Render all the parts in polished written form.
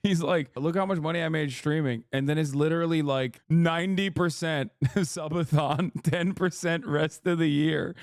He's like, look how much money I made streaming. And then it's literally like 90% subathon, 10% rest of the year.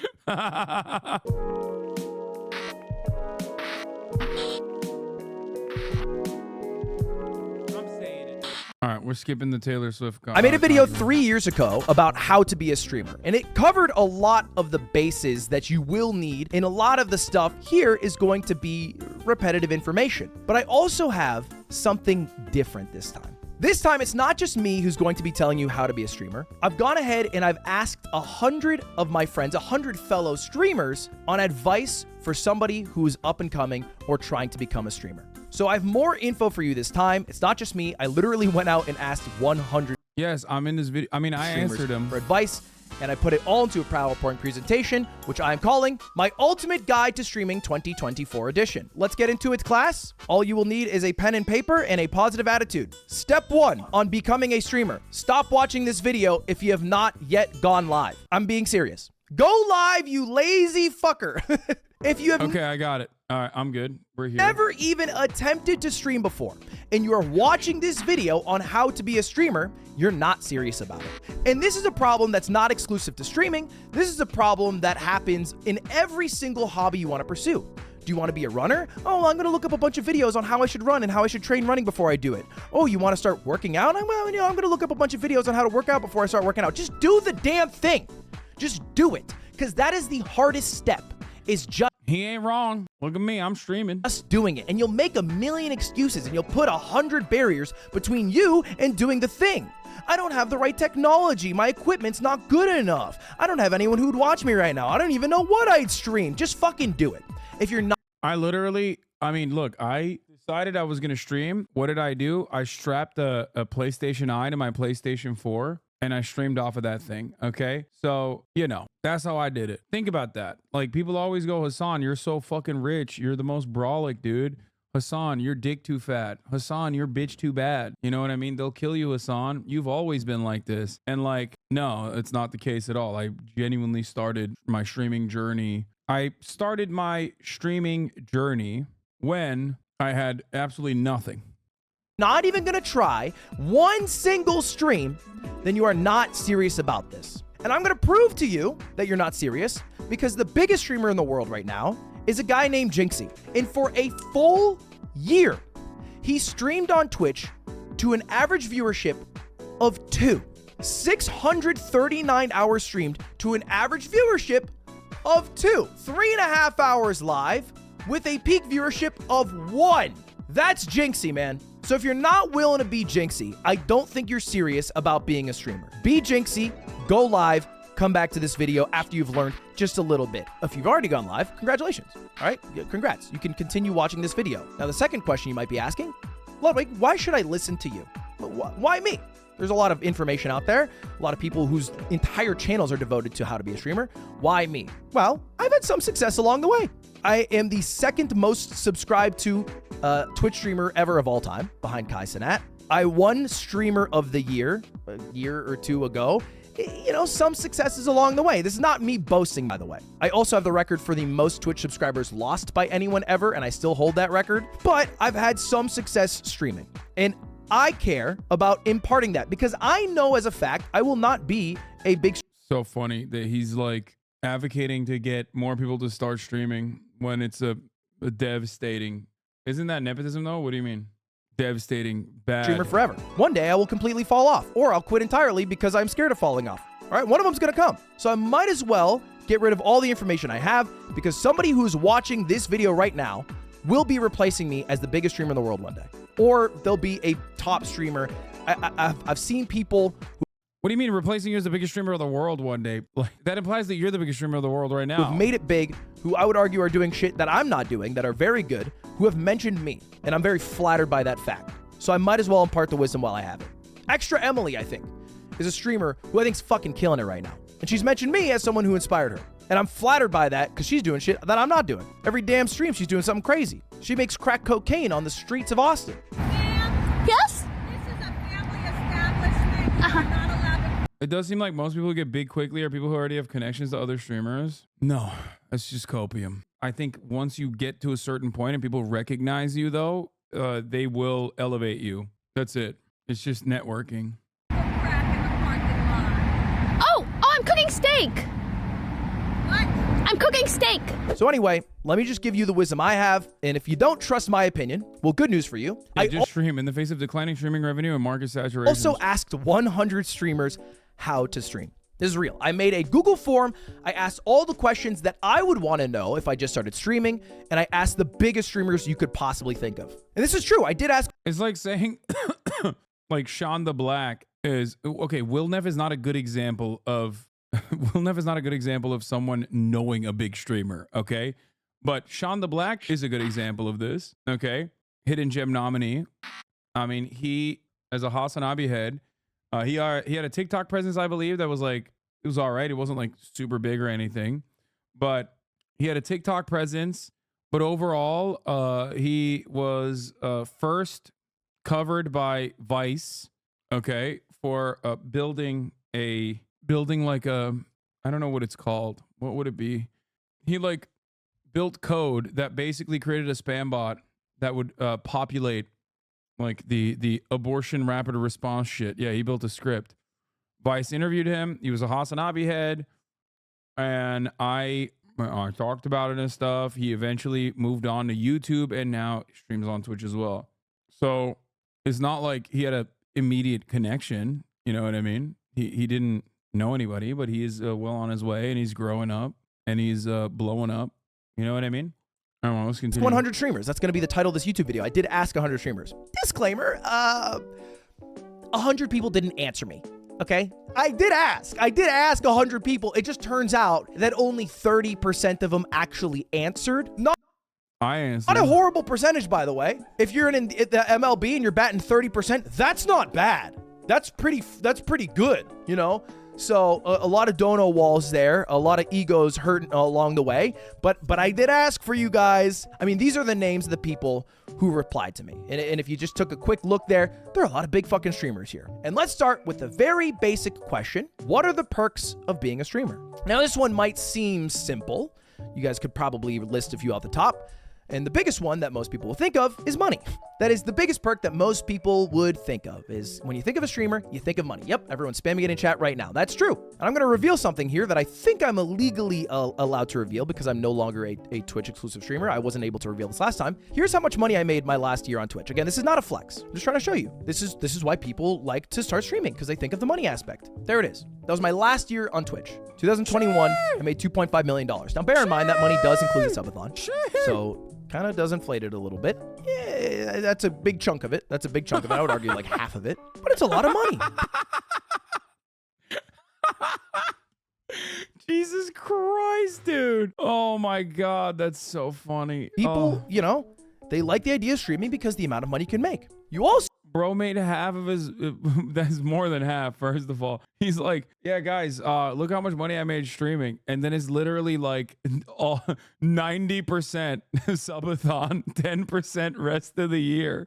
All right, we're skipping the Taylor Swift I made a video 3 years ago about how to be a streamer, and it covered a lot of the bases that you will need, and a lot of the stuff here is going to be repetitive information. But I also have something different this time. This time, it's not just me who's going to be telling you how to be a streamer. I've gone ahead and I've asked 100 of my friends, 100 fellow streamers, on advice for somebody who's up and coming or trying to become a streamer. So I have more info for you this time. It's not just me. I literally went out and asked 100. Yes, I'm in this video. I mean, I answered him for advice, and I put it all into a PowerPoint presentation, which I'm calling My Ultimate Guide to Streaming 2024 Edition. Let's get into it, class. All you will need is a pen and paper and a positive attitude. Step 1 on becoming a streamer. Stop watching this video if you have not yet gone live. I'm being serious. Go live, you lazy fucker. If you have okay, I got it. All right, I'm good. We're here. Never even attempted to stream before, and you are watching this video on how to be a streamer, you're not serious about it. And this is a problem that's not exclusive to streaming. This is a problem that happens in every single hobby you want to pursue. Do you want to be a runner? Oh, I'm going to look up a bunch of videos on how I should run and how I should train running before I do it. Oh, you want to start working out? I'm going to look up a bunch of videos on how to work out before I start working out. Just do the damn thing. Just do it, because that is the hardest step, is just he ain't wrong. Look at me, I'm streaming. Just doing it, and you'll make a million excuses, and you'll put 100 barriers between you and doing the thing. I don't have the right technology. My equipment's not good enough. I don't have anyone who'd watch me right now. I don't even know what I'd stream. Just fucking do it. If you're not... I mean, look, I decided I was going to stream. What did I do? I strapped a PlayStation Eye to my PlayStation 4. And I streamed off of that thing, okay? So, you know, that's how I did it. Think about that. Like, people always go, Hasan, you're so fucking rich. You're the most brolic, dude. Hasan, your dick too fat. Hasan, your bitch too bad. You know what I mean? They'll kill you, Hasan. You've always been like this. And like, no, it's not the case at all. I genuinely started my streaming journey. I started my streaming journey when I had absolutely nothing. Not even gonna try one single stream, then you are not serious about this. And I'm gonna prove to you that you're not serious, because the biggest streamer in the world right now is a guy named Jinxie. And for a full year, he streamed on Twitch to an average viewership of 2. 639 hours streamed to an average viewership of 2. 3.5 hours live with a peak viewership of 1. That's Jinxie, man. So if you're not willing to be Jinxie, I don't think you're serious about being a streamer. Be Jinxie, go live, come back to this video after you've learned just a little bit. If you've already gone live, congratulations. All right, congrats. You can continue watching this video. Now, the second question you might be asking, Ludwig, why should I listen to you? Why me? There's a lot of information out there, a lot of people whose entire channels are devoted to how to be a streamer. Why me? Well, I've had some success along the way. I am the second most subscribed to Twitch streamer ever of all time, behind Kai Cenat. I won Streamer of the Year a year or two ago. You know, some successes along the way. This is not me boasting, by the way. I also have the record for the most Twitch subscribers lost by anyone ever, and I still hold that record. But I've had some success streaming, and I care about imparting that, because I know as a fact I will not be a big... So funny that he's like advocating to get more people to start streaming when it's a devastating... Isn't that nepotism though? What do you mean? Devastating, bad. Streamer forever. One day I will completely fall off, or I'll quit entirely because I'm scared of falling off. All right, one of them's gonna come. So I might as well get rid of all the information I have, because somebody who's watching this video right now will be replacing me as the biggest streamer in the world one day. Or they'll be a top streamer. I've seen people who... What do you mean replacing you as the biggest streamer of the world one day? Like, that implies that you're the biggest streamer of the world right now. Who've made it big, who I would argue are doing shit that I'm not doing, that are very good, who have mentioned me. And I'm very flattered by that fact. So I might as well impart the wisdom while I have it. Extra Emily, I think, is a streamer who I think's fucking killing it right now. And she's mentioned me as someone who inspired her. And I'm flattered by that, because she's doing shit that I'm not doing. Every damn stream, she's doing something crazy. She makes crack cocaine on the streets of Austin. Yes? This is a family establishment. You're not allowed to... It does seem like most people who get big quickly are people who already have connections to other streamers. No, that's just copium. I think once you get to a certain point and people recognize you, though, they will elevate you. That's it. It's just networking. Crack in the parking lot. Oh, I'm cooking steak. What? I'm cooking steak. So anyway, let me just give you the wisdom I have. And if you don't trust my opinion, well, good news for you. Yeah, I just stream in the face of declining streaming revenue and market saturation. also asked 100 streamers how to stream. This is real. I made a Google form. I asked all the questions that I would want to know if I just started streaming, and I asked the biggest streamers you could possibly think of. And this is true. I did ask. It's like saying, like Sean the Black is okay. Will Neff is not a good example of. Will Neff is not a good example of someone knowing a big streamer. Okay, but Sean the Black is a good example of this. Okay, hidden gem nominee. I mean, he as a Hasanabi head. He had a TikTok presence, I believe, that was like, it was all right. It wasn't like super big or anything, but he had a TikTok presence. But overall, he was first covered by Vice, okay, for building like a, I don't know what it's called. What would it be? He like built code that basically created a spam bot that would populate like the abortion rapid response shit. Yeah, he built a script. Vice interviewed him. He was a Hasanabi head, and I talked about it and stuff. He eventually moved on to YouTube and now streams on Twitch as well. So it's not like he had a immediate connection. You know what I mean? He didn't know anybody, but he is well on his way, and he's growing up, and he's blowing up. You know what I mean? I don't know, let's continue. 100 streamers. That's going to be the title of this YouTube video. I did ask 100 streamers. Disclaimer, 100 people didn't answer me. Okay? I did ask 100 people. It just turns out that only 30% of them actually answered. Not a horrible percentage, by the way. If you're in the MLB and you're batting 30%, that's not bad. That's pretty good, you know? So a lot of dono walls there, a lot of egos hurting along the way. But I did ask for you guys. I mean, these are the names of the people who replied to me. And if you just took a quick look there are a lot of big fucking streamers here. And let's start with the very basic question. What are the perks of being a streamer? Now, this one might seem simple. You guys could probably list a few off the top. And the biggest one that most people will think of is money. That is the biggest perk that most people would think of, is when you think of a streamer, you think of money. Yep, everyone's spamming it in chat right now. That's true. And I'm going to reveal something here that I think I'm illegally allowed to reveal because I'm no longer a Twitch exclusive streamer. I wasn't able to reveal this last time. Here's how much money I made my last year on Twitch. Again, this is not a flex. I'm just trying to show you. This is why people like to start streaming, because they think of the money aspect. There it is. That was my last year on Twitch. 2021, I made $2.5 million. Now, bear in mind that money does include the subathon. So kind of does inflate it a little bit. Yeah, that's a big chunk of it. I would argue like half of it, but it's a lot of money. Jesus Christ, dude. Oh my God, that's so funny. People, you know, they like the idea of streaming because the amount of money you can make. You also Bro made half of his, that's more than half, first of all. He's like, yeah, guys, look how much money I made streaming. And then it's literally like 90% subathon, 10% rest of the year.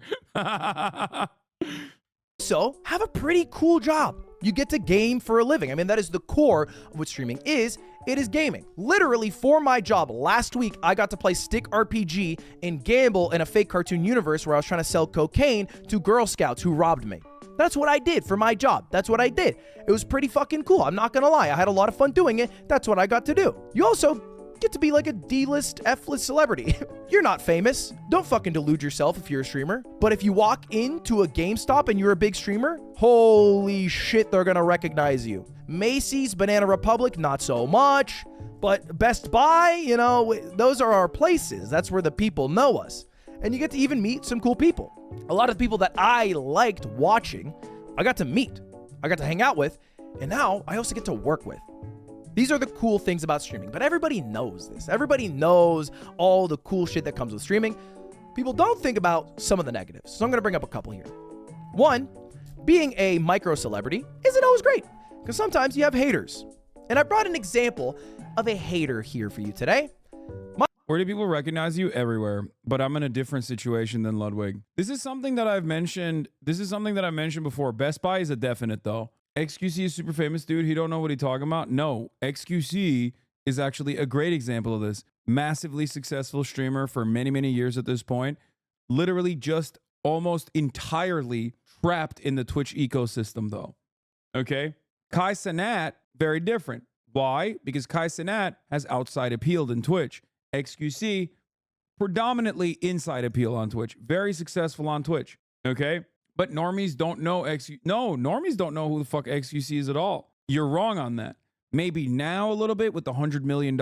So have a pretty cool job. You get to game for a living. I mean, that is the core of what streaming is. It is gaming. Literally, for my job last week, I got to play Stick RPG and gamble in a fake cartoon universe where I was trying to sell cocaine to Girl Scouts who robbed me. That's what I did for my job. That's what I did. It was pretty fucking cool. I'm not gonna lie. I had a lot of fun doing it. That's what I got to do. You also get to be like a D-list, F-list celebrity. You're not famous. Don't fucking delude yourself if you're a streamer. But if you walk into a GameStop and you're a big streamer, holy shit, they're gonna recognize you. Macy's, Banana Republic, not so much. But Best Buy, you know, those are our places. That's where the people know us. And you get to even meet some cool people. A lot of people that I liked watching, I got to meet. I got to hang out with. And now I also get to work with. These are the cool things about streaming, but everybody knows this. Everybody knows all the cool shit that comes with streaming. People don't think about some of the negatives, so I'm gonna bring up a couple here. One, being a micro celebrity isn't always great, because sometimes you have haters. And I brought an example of a hater here for you today. Where do people recognize you? Everywhere. But I'm in a different situation than Ludwig. This is something that I've mentioned before. Best Buy is a definite though. XQC is super famous, dude. He don't know what he's talking about. No, XQC is actually a great example of this. Massively successful streamer for many, many years at this point. literally just almost entirely trapped in the Twitch ecosystem, though. Okay? Kai Cenat, very different. Why? Because Kai Cenat has outside appeal in Twitch. XQC, predominantly inside appeal on Twitch. Very successful on Twitch. Okay? But normies don't know normies don't know who the fuck XQC is at all. You're wrong on that. Maybe now a little bit with the $100 million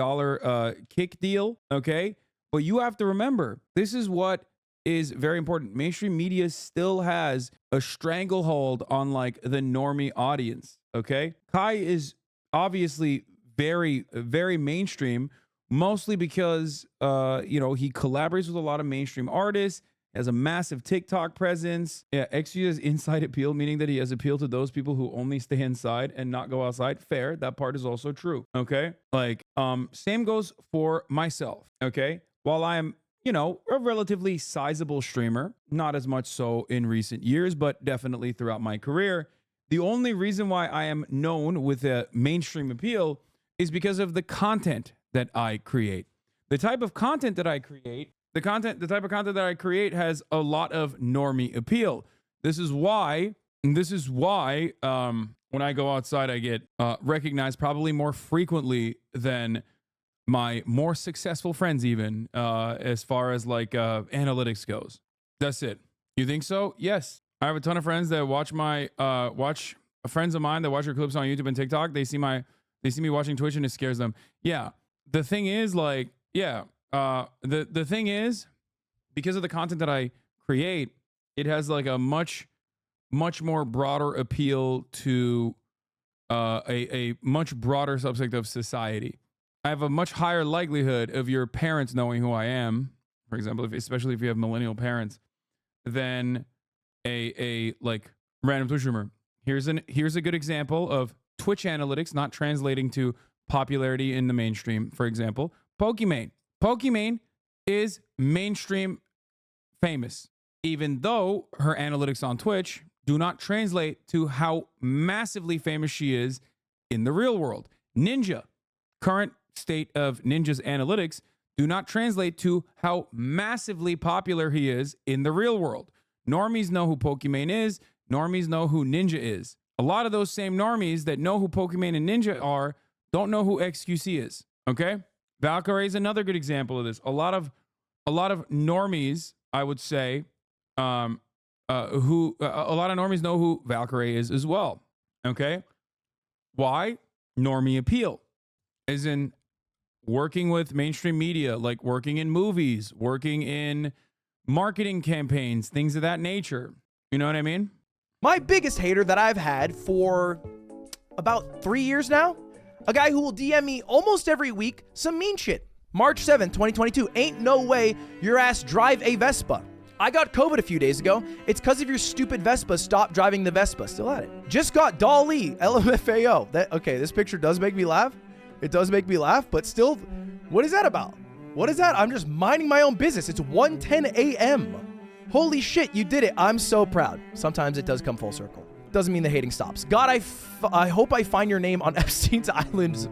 kick deal. Okay? But you have to remember, this is what is very important. Mainstream media still has a stranglehold on like the normie audience. Okay? Kai is obviously very, very mainstream, mostly because, he collaborates with a lot of mainstream artists, has a massive TikTok presence. Yeah, XU has inside appeal, meaning that he has appeal to those people who only stay inside and not go outside. Fair. That part is also true. Okay? Like, same goes for myself. Okay? While I'm, a relatively sizable streamer, not as much so in recent years, but definitely throughout my career, the only reason why I am known with a mainstream appeal is because of the content that I create. The type of content that I create, the type of content that I create has a lot of normie appeal. This is why when I go outside, I get recognized probably more frequently than my more successful friends, even as far as like analytics goes. That's it. You think so? Yes. I have a ton of friends that watch friends of mine that watch your clips on YouTube and TikTok. They see me watching Twitch and it scares them. Yeah. The thing is, like, yeah. The thing is, because of the content that I create, it has like a much more broader appeal to a much broader subset of society. I have a much higher likelihood of your parents knowing who I am, for example, especially if you have millennial parents, than a like random Twitch streamer. Here's a good example of Twitch analytics not translating to popularity in the mainstream. For example, Pokimane. Pokimane is mainstream famous, even though her analytics on Twitch do not translate to how massively famous she is in the real world. Ninja, current state of Ninja's analytics do not translate to how massively popular he is in the real world. Normies know who Pokimane is. Normies know who Ninja is. A lot of those same normies that know who Pokimane and Ninja are don't know who XQC is. Okay? Valkyrie is another good example of this. A lot of normies, I would say, a lot of normies know who Valkyrie is as well. Okay? Why? Normie appeal. As in working with mainstream media, like working in movies, working in marketing campaigns, things of that nature. You know what I mean? My biggest hater that I've had for about 3 years now, a guy who will DM me almost every week some mean shit. March 7th, 2022. Ain't no way your ass drive a Vespa. I got COVID a few days ago. It's because of your stupid Vespa. Stop driving the Vespa. Still at it. Just got Dolly, LMFAO. Okay, this picture does make me laugh. It does make me laugh, but still, what is that about? What is that? I'm just minding my own business. It's 1:10 a.m. Holy shit, you did it. I'm so proud. Sometimes it does come full circle. Doesn't mean the hating stops. God, I hope I find your name on Epstein's Island.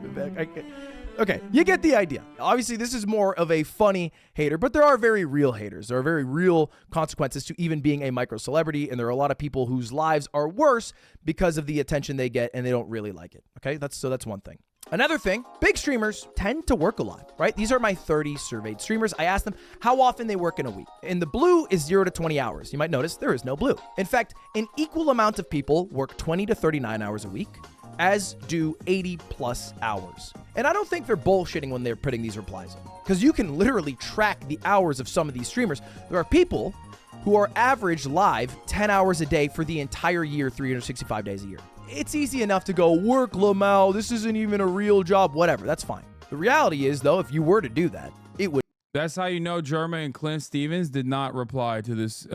Okay, you get the idea. Obviously, this is more of a funny hater, but there are very real haters. There are very real consequences to even being a micro celebrity, and there are a lot of people whose lives are worse because of the attention they get, and they don't really like it. Okay, that's one thing. Another thing, big streamers tend to work a lot, right? These are my 30 surveyed streamers. I asked them how often they work in a week. And the blue is 0 to 20 hours. You might notice there is no blue. In fact, an equal amount of people work 20 to 39 hours a week, as do 80 plus hours. And I don't think they're bullshitting when they're putting these replies in, because you can literally track the hours of some of these streamers. There are people who are average live 10 hours a day for the entire year, 365 days a year. It's easy enough to go, work, Lamau, this isn't even a real job, whatever, that's fine. The reality is, though, if you were to do that, it would. That's how you know Jerma and Clint Stevens did not reply to this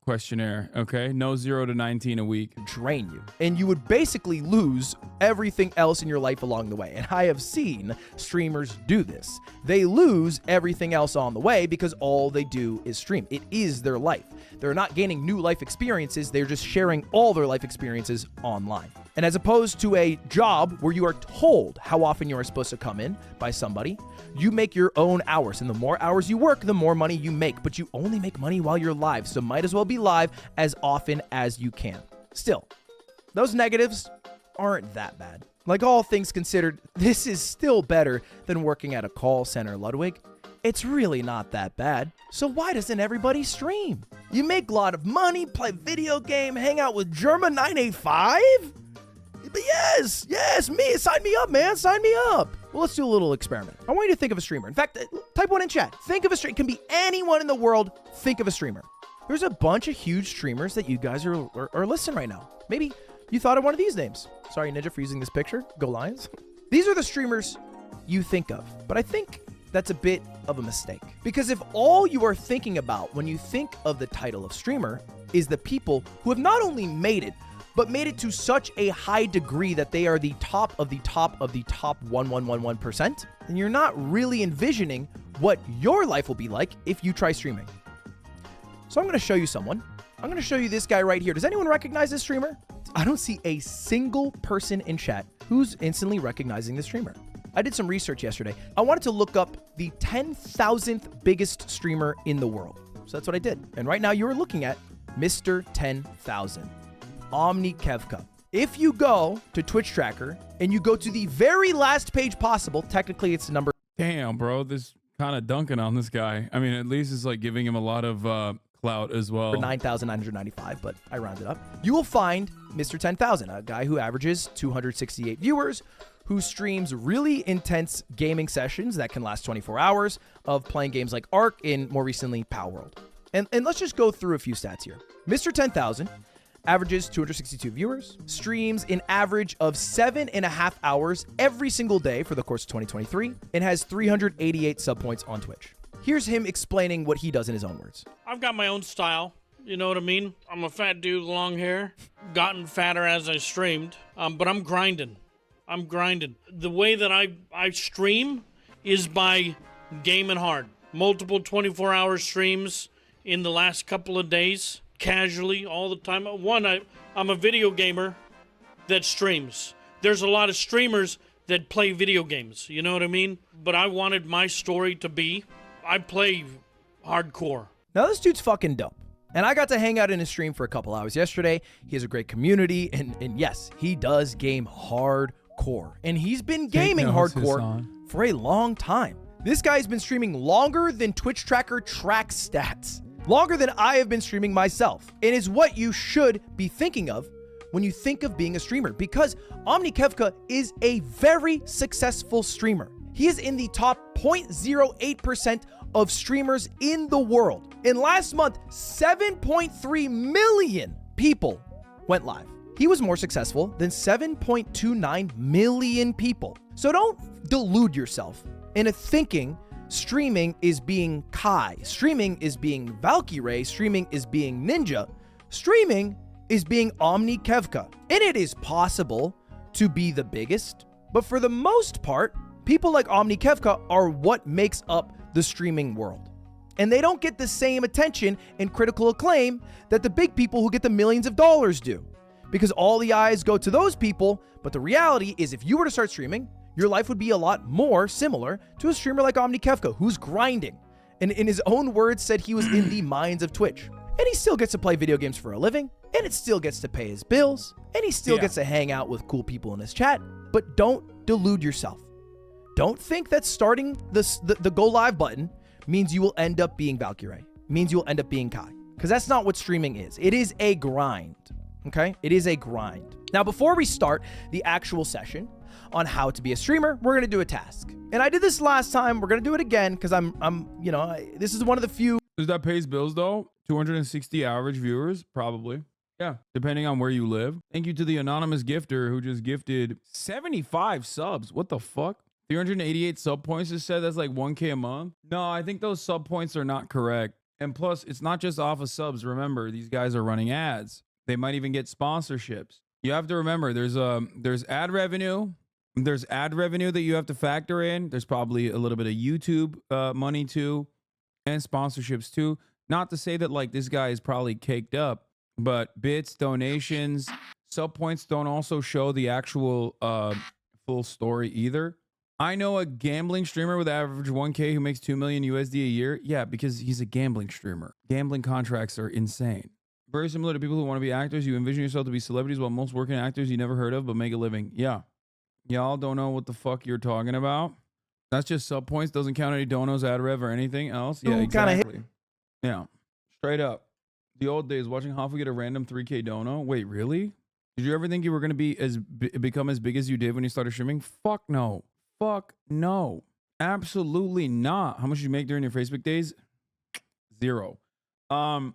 questionnaire, okay? No 0 to 19 a week. Drain you. And you would basically lose everything else in your life along the way. And I have seen streamers do this. They lose everything else on the way because all they do is stream. It is their life. They're not gaining new life experiences. They're just sharing all their life experiences online. And as opposed to a job where you are told how often you are supposed to come in by somebody, you make your own hours. And the more hours you work, the more money you make. But you only make money while you're live. So might as well be live as often as you can. Still, those negatives aren't that bad. Like all things considered, this is still better than working at a call center, Ludwig. It's really not that bad. So why doesn't everybody stream? You make a lot of money, play video game, hang out with Germa 985? But yes, me. Sign me up, man. Sign me up. Well, let's do a little experiment. I want you to think of a streamer. In fact, type one in chat. Think of a streamer. It can be anyone in the world. Think of a streamer. There's a bunch of huge streamers that you guys are listening right now. Maybe you thought of one of these names. Sorry, Ninja, for using this picture. Go Lions. These are the streamers you think of. But I think that's a bit of a mistake. Because if all you are thinking about when you think of the title of streamer is the people who have not only made it, but made it to such a high degree that they are the top of the top of the top 1,111%, then you're not really envisioning what your life will be like if you try streaming. So I'm going to show you someone. I'm going to show you this guy right here. Does anyone recognize this streamer? I don't see a single person in chat who's instantly recognizing this streamer. I did some research yesterday. I wanted to look up the 10,000th biggest streamer in the world. So that's what I did. And right now you are looking at Mr. 10,000. Omni Kevka. If you go to Twitch Tracker and you go to the very last page possible, technically it's number. Damn, bro, this kind of dunking on this guy. I mean, at least it's like giving him a lot of clout as well. 9,995, but I rounded up. You will find Mr. 10,000, a guy who averages 268 viewers, who streams really intense gaming sessions that can last 24 hours of playing games like Ark and more recently Power World. And let's just go through a few stats here. Mr. 10,000 averages 262 viewers, streams an average of 7.5 hours every single day for the course of 2023, and has 388 sub points on Twitch. Here's him explaining what he does in his own words. I've got my own style. You know what I mean? I'm a fat dude with long hair, gotten fatter as I streamed, but I'm grinding. I'm grinding. The way that I stream is by gaming hard. Multiple 24-hour streams in the last couple of days. Casually, all the time. One, I'm a video gamer that streams. There's a lot of streamers that play video games, you know what I mean? But I wanted my story to be, I play hardcore. Now this dude's fucking dope. And I got to hang out in his stream for a couple hours yesterday. He has a great community, and yes, he does game hardcore. And he's been gaming hardcore for a long time. This guy's been streaming longer than Twitch Tracker tracks stats. Longer than I have been streaming myself. It is what you should be thinking of when you think of being a streamer, because Omni Kevka is a very successful streamer. He is in the top 0.08% of streamers in the world. In last month, 7.3 million people went live. He was more successful than 7.29 million people. So don't delude yourself into thinking streaming is being Kai. Streaming is being Valkyrie. Streaming is being Ninja. Streaming is being Omni Kevka. And it is possible to be the biggest, but for the most part, people like Omni Kevka are what makes up the streaming world. And they don't get the same attention and critical acclaim that the big people who get the millions of dollars do. Because all the eyes go to those people, but the reality is if you were to start streaming, your life would be a lot more similar to a streamer like Omni Kevka, who's grinding. And in his own words said he was in the mines of Twitch. And he still gets to play video games for a living, and it still gets to pay his bills, and he still gets to hang out with cool people in his chat. But don't delude yourself. Don't think that starting the go live button means you will end up being Valkyrie, means you will end up being Kai. Because that's not what streaming is. It is a grind, okay? It is a grind. Now, before we start the actual session on how to be a streamer, we're gonna do a task. And I did this last time. We're gonna do it again because this is one of the few. Does that pays bills though? 260 average viewers, probably. Yeah, depending on where you live. Thank you to the anonymous gifter who just gifted 75 subs. What the fuck? 388 sub points just said that's like 1K a month. No, I think those sub points are not correct. And plus, it's not just off of subs. Remember, these guys are running ads. They might even get sponsorships. You have to remember, there's ad revenue. There's ad revenue that you have to factor in. There's probably a little bit of YouTube money too, and sponsorships too. Not to say that like this guy is probably caked up, but bits, donations, sub points don't also show the actual full story either. I know a gambling streamer with average 1K who makes 2 million USD a year. Yeah, because he's a gambling streamer. Gambling contracts are insane. Very similar to people who want to be actors. You envision yourself to be celebrities while most working actors you never heard of but make a living. Yeah. Y'all don't know what the fuck you're talking about. That's just sub points. Doesn't count any donos, ad rev, or anything else. Yeah, Ooh, kinda exactly. Yeah. Straight up. The old days, watching Hoffa get a random 3K dono. Wait, really? Did you ever think you were going to be become as big as you did when you started streaming? Fuck no. Fuck no. Absolutely not. How much did you make during your Facebook days? 0. I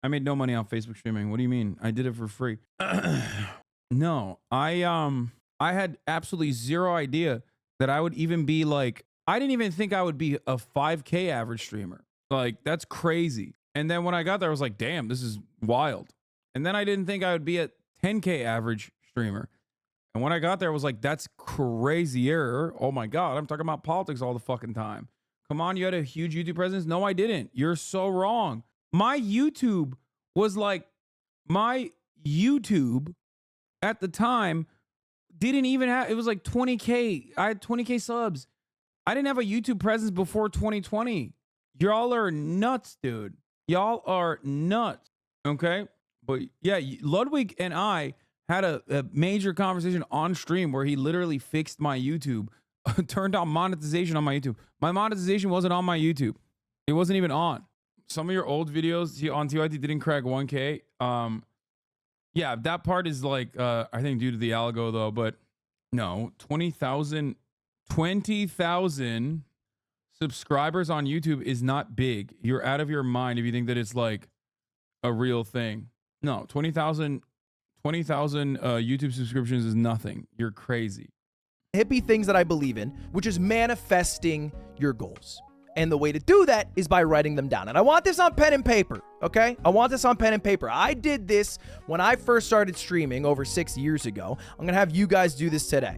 made no money off Facebook streaming. What do you mean? I did it for free. No. I had absolutely zero idea that I would even be like, I didn't even think I would be a 5K average streamer. Like, that's crazy. And then when I got there, I was like, damn, this is wild. And then I didn't think I would be a 10K average streamer. And when I got there, I was like, that's crazier. Oh my God, I'm talking about politics all the fucking time. Come on, you had a huge YouTube presence? No, I didn't. You're so wrong. My YouTube was like, my YouTube at the time didn't even have, it was like 20K. I had 20K subs. I didn't have a YouTube presence before 2020. Y'all are nuts, dude. Y'all are nuts. Okay? But yeah, Ludwig and I had a major conversation on stream where he literally fixed my YouTube, turned on monetization on my YouTube. My monetization wasn't on my YouTube. It wasn't even on. Some of your old videos on TYT didn't crack 1K. Yeah, that part is like, I think due to the algo though, but no, 20,000 subscribers on YouTube is not big. You're out of your mind if you think that it's like a real thing. No, 20,000 YouTube subscriptions is nothing. You're crazy. Hippie things that I believe in, which is manifesting your goals. And the way to do that is by writing them down. And I want this on pen and paper, okay? I want this on pen and paper. I did this when I first started streaming over 6 years ago. I'm gonna have you guys do this today,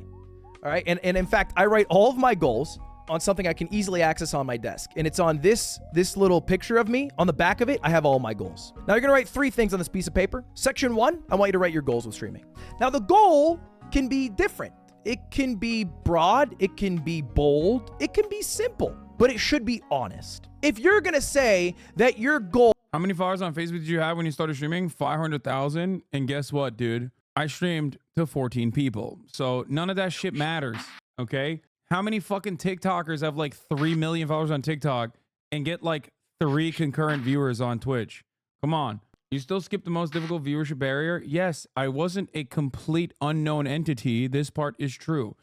all right? And in fact, I write all of my goals on something I can easily access on my desk. And it's on this little picture of me. On the back of it, I have all my goals. Now you're gonna write 3 things on this piece of paper. Section 1, I want you to write your goals with streaming. Now the goal can be different. It can be broad, it can be bold, it can be simple, but it should be honest. If you're gonna say that your goal— How many followers on Facebook did you have when you started streaming? 500,000. And guess what, dude? I streamed to 14 people. So none of that shit matters, okay? How many fucking TikTokers have like 3 million followers on TikTok and get like 3 concurrent viewers on Twitch? Come on. You still skip the most difficult viewership barrier? Yes, I wasn't a complete unknown entity. This part is true.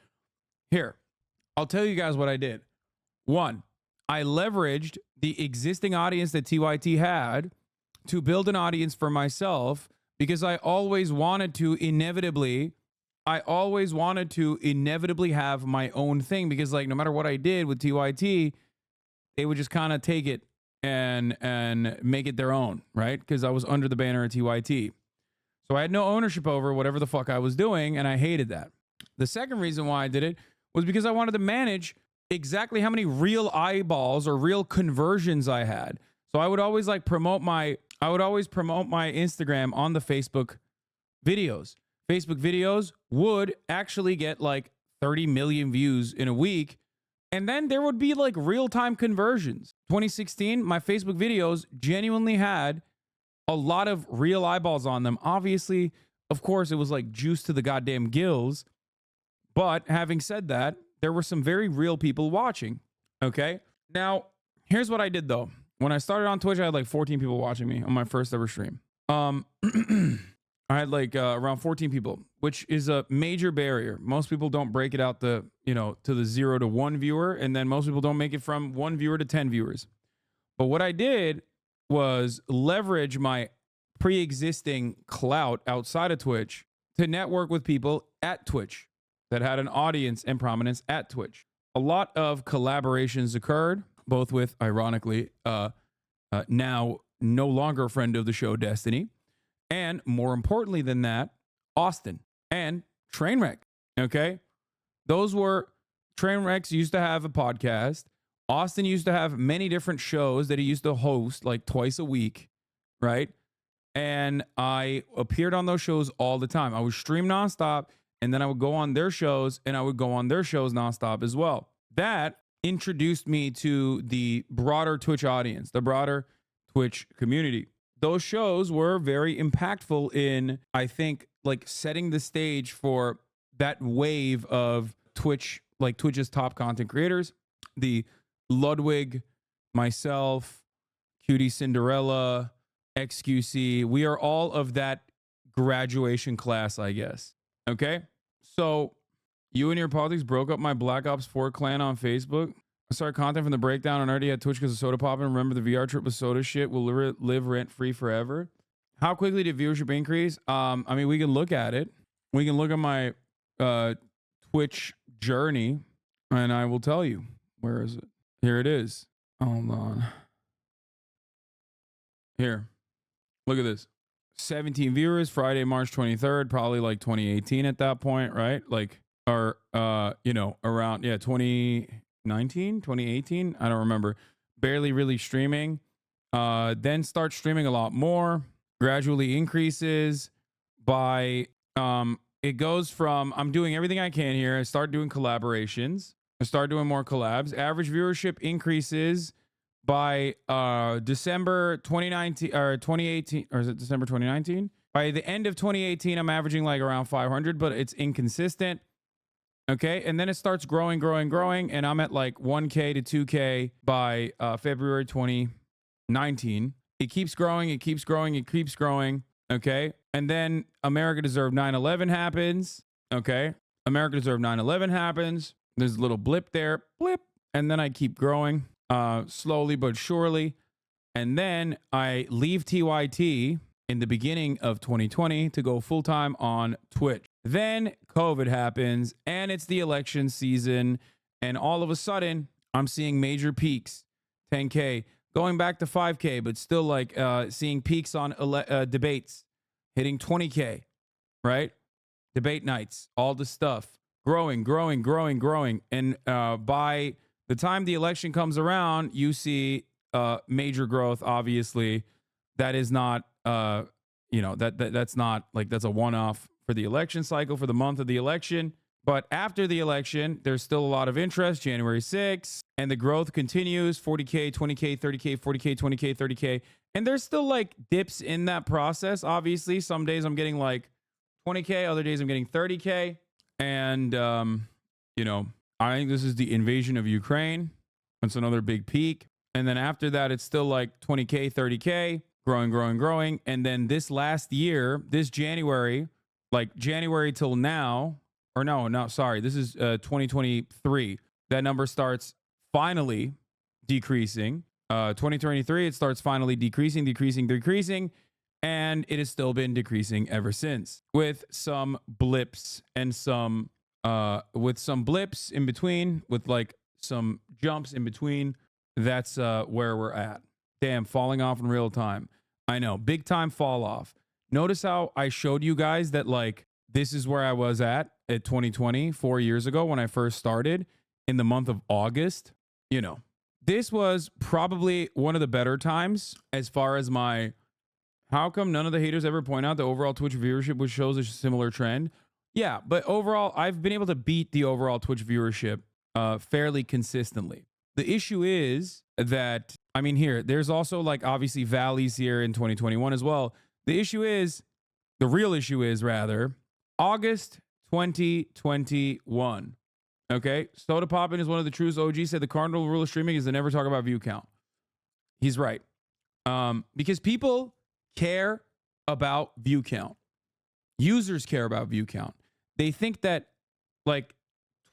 Here, I'll tell you guys what I did. 1, I leveraged the existing audience that TYT had to build an audience for myself because I always wanted to inevitably have my own thing, because like no matter what I did with TYT, they would just kind of take it and make it their own, right? Because I was under the banner of TYT. So I had no ownership over whatever the fuck I was doing, and I hated that. The second reason why I did it was because I wanted to manage exactly how many real eyeballs or real conversions I had. So I would always like promote my Instagram on the Facebook videos. Facebook videos would actually get like 30 million views in a week. And then there would be like real-time conversions. 2016, my Facebook videos genuinely had a lot of real eyeballs on them. Obviously, of course, it was like juice to the goddamn gills. But having said that, there were some very real people watching. Okay. Now, here's what I did though. When I started on Twitch, I had like 14 people watching me on my first ever stream. I had like around 14 people, which is a major barrier. Most people don't break it out to the 0 to 1 viewer. And then most people don't make it from 1 viewer to 10 viewers. But what I did was leverage my pre-existing clout outside of Twitch to network with people at Twitch that had an audience and prominence at Twitch. A lot of collaborations occurred, both with, ironically, now no longer a friend of the show, Destiny, and more importantly than that, Austin and Trainwreck. Okay, those were Trainwrecks used to have a podcast. Austin used to have many different shows that he used to host like twice a week, right? and I appeared on those shows all the time. I would stream nonstop, and then I would go on their shows, and I would go on their shows nonstop as well. That introduced me to the broader Twitch audience, the broader Twitch community. Those shows were very impactful in, I think, like setting the stage for that wave of Twitch, like Twitch's top content creators, the Ludwig, myself, Cutie Cinderella, XQC. We are all of that graduation class, I guess. Okay. So you and your politics broke up my Black Ops 4 clan on Facebook. I started content from the breakdown and already had Twitch because of soda popping. Remember the VR trip with soda shit will live rent free forever. How quickly did viewership increase? I mean, we can look at it. We can look at my Twitch journey and I will tell you. Where is it? Here it is. Hold on. Here. Look at this. 17 viewers, Friday, March 23rd, probably like 2018 at that point, right? Like, or, you know, around, yeah, 2019, 2018. I don't remember. Barely really streaming. Then start streaming a lot more. Gradually increases by, it goes from, I'm doing everything I can here. I start doing collaborations. I start doing more collabs. Average viewership increases by December 2019 or 2018, or is it December 2019? By the end of 2018, I'm averaging like around 500, but it's inconsistent. Okay. And then it starts growing, and I'm at like 1K to 2K by February 2019. It keeps growing, it keeps growing, it keeps growing. Okay. And then America Deserved 9/11 happens. Okay. America Deserved 9/11 happens. There's a little blip there, blip. And then I keep growing slowly but surely. And then I leave TYT in the beginning of 2020 to go full time on Twitch. Then COVID happens and it's the election season. And all of a sudden, I'm seeing major peaks, 10K, going back to 5K, but still like seeing peaks on debates, hitting 20K, right? Debate nights, all the stuff, growing. And by the time the election comes around, you see major growth, obviously. That is not, that's not like, that's a one-off for the election cycle, for the month of the election. But after the election, there's still a lot of interest, January 6th, and the growth continues, 40K, 20K, 30K, 40K, 20K, 30K. And there's still like dips in that process. Obviously, some days I'm getting like 20K, other days I'm getting 30K. And, I think this is the invasion of Ukraine. It's another big peak. And then after that, it's still like 20K, 30K, growing. And then this last year, this January, like January till now, or no, sorry, this is 2023. That number starts finally decreasing. 2023, it starts finally decreasing. And it has still been decreasing ever since, with some blips and some blips in between, with like some jumps in between. That's where we're at. Damn, falling off in real time. I know, big time fall off. Notice how I showed you guys that like this is where I was at 2020, 4 years ago when I first started in the month of August. This was probably one of the better times as far as my. How come none of the haters ever point out the overall Twitch viewership, which shows a similar trend? Yeah, but overall, I've been able to beat the overall Twitch viewership fairly consistently. The issue is that, I mean, there's also like obviously valleys here in 2021 as well. The real issue is rather, August 2021. Okay, Soda Poppin is one of the truest OGs, said the cardinal rule of streaming is to never talk about view count. He's right. Because people care about view count. Users care about view count. They think that like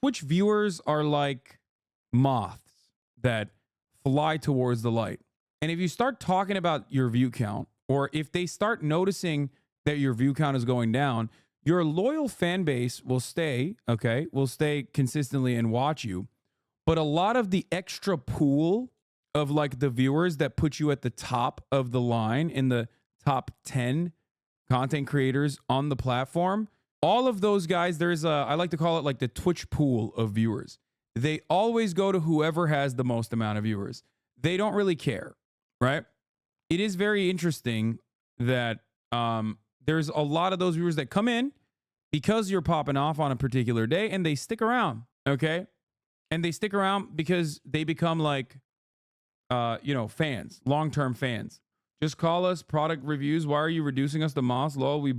Twitch viewers are like moths that fly towards the light. And if you start talking about your view count, or if they start noticing that your view count is going down, your loyal fan base will stay consistently and watch you. But a lot of the extra pool of like the viewers that put you at the top of the line in the top 10 content creators on the platform, all of those guys, I like to call it like the Twitch pool of viewers. They always go to whoever has the most amount of viewers. They don't really care, right? It is very interesting that There's a lot of those viewers that come in because you're popping off on a particular day and they stick around. Okay. And they stick around because they become like, fans, long-term fans. Just call us product reviews. Why are you reducing us to moss? Lol, we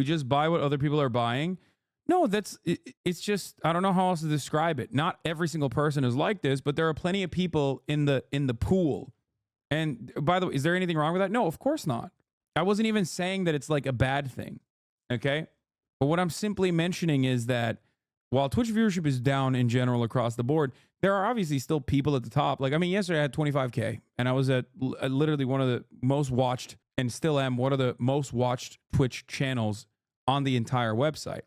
just buy what other people are buying. No, it's just, I don't know how else to describe it. Not every single person is like this, but there are plenty of people in the pool. And by the way, is there anything wrong with that? No, of course not. I wasn't even saying that it's like a bad thing. Okay. But what I'm simply mentioning is that while Twitch viewership is down in general across the board, there are obviously still people at the top. Like, I mean, yesterday I had 25K and I was at literally one of the most watched, and still am one of the most watched Twitch channels on the entire website.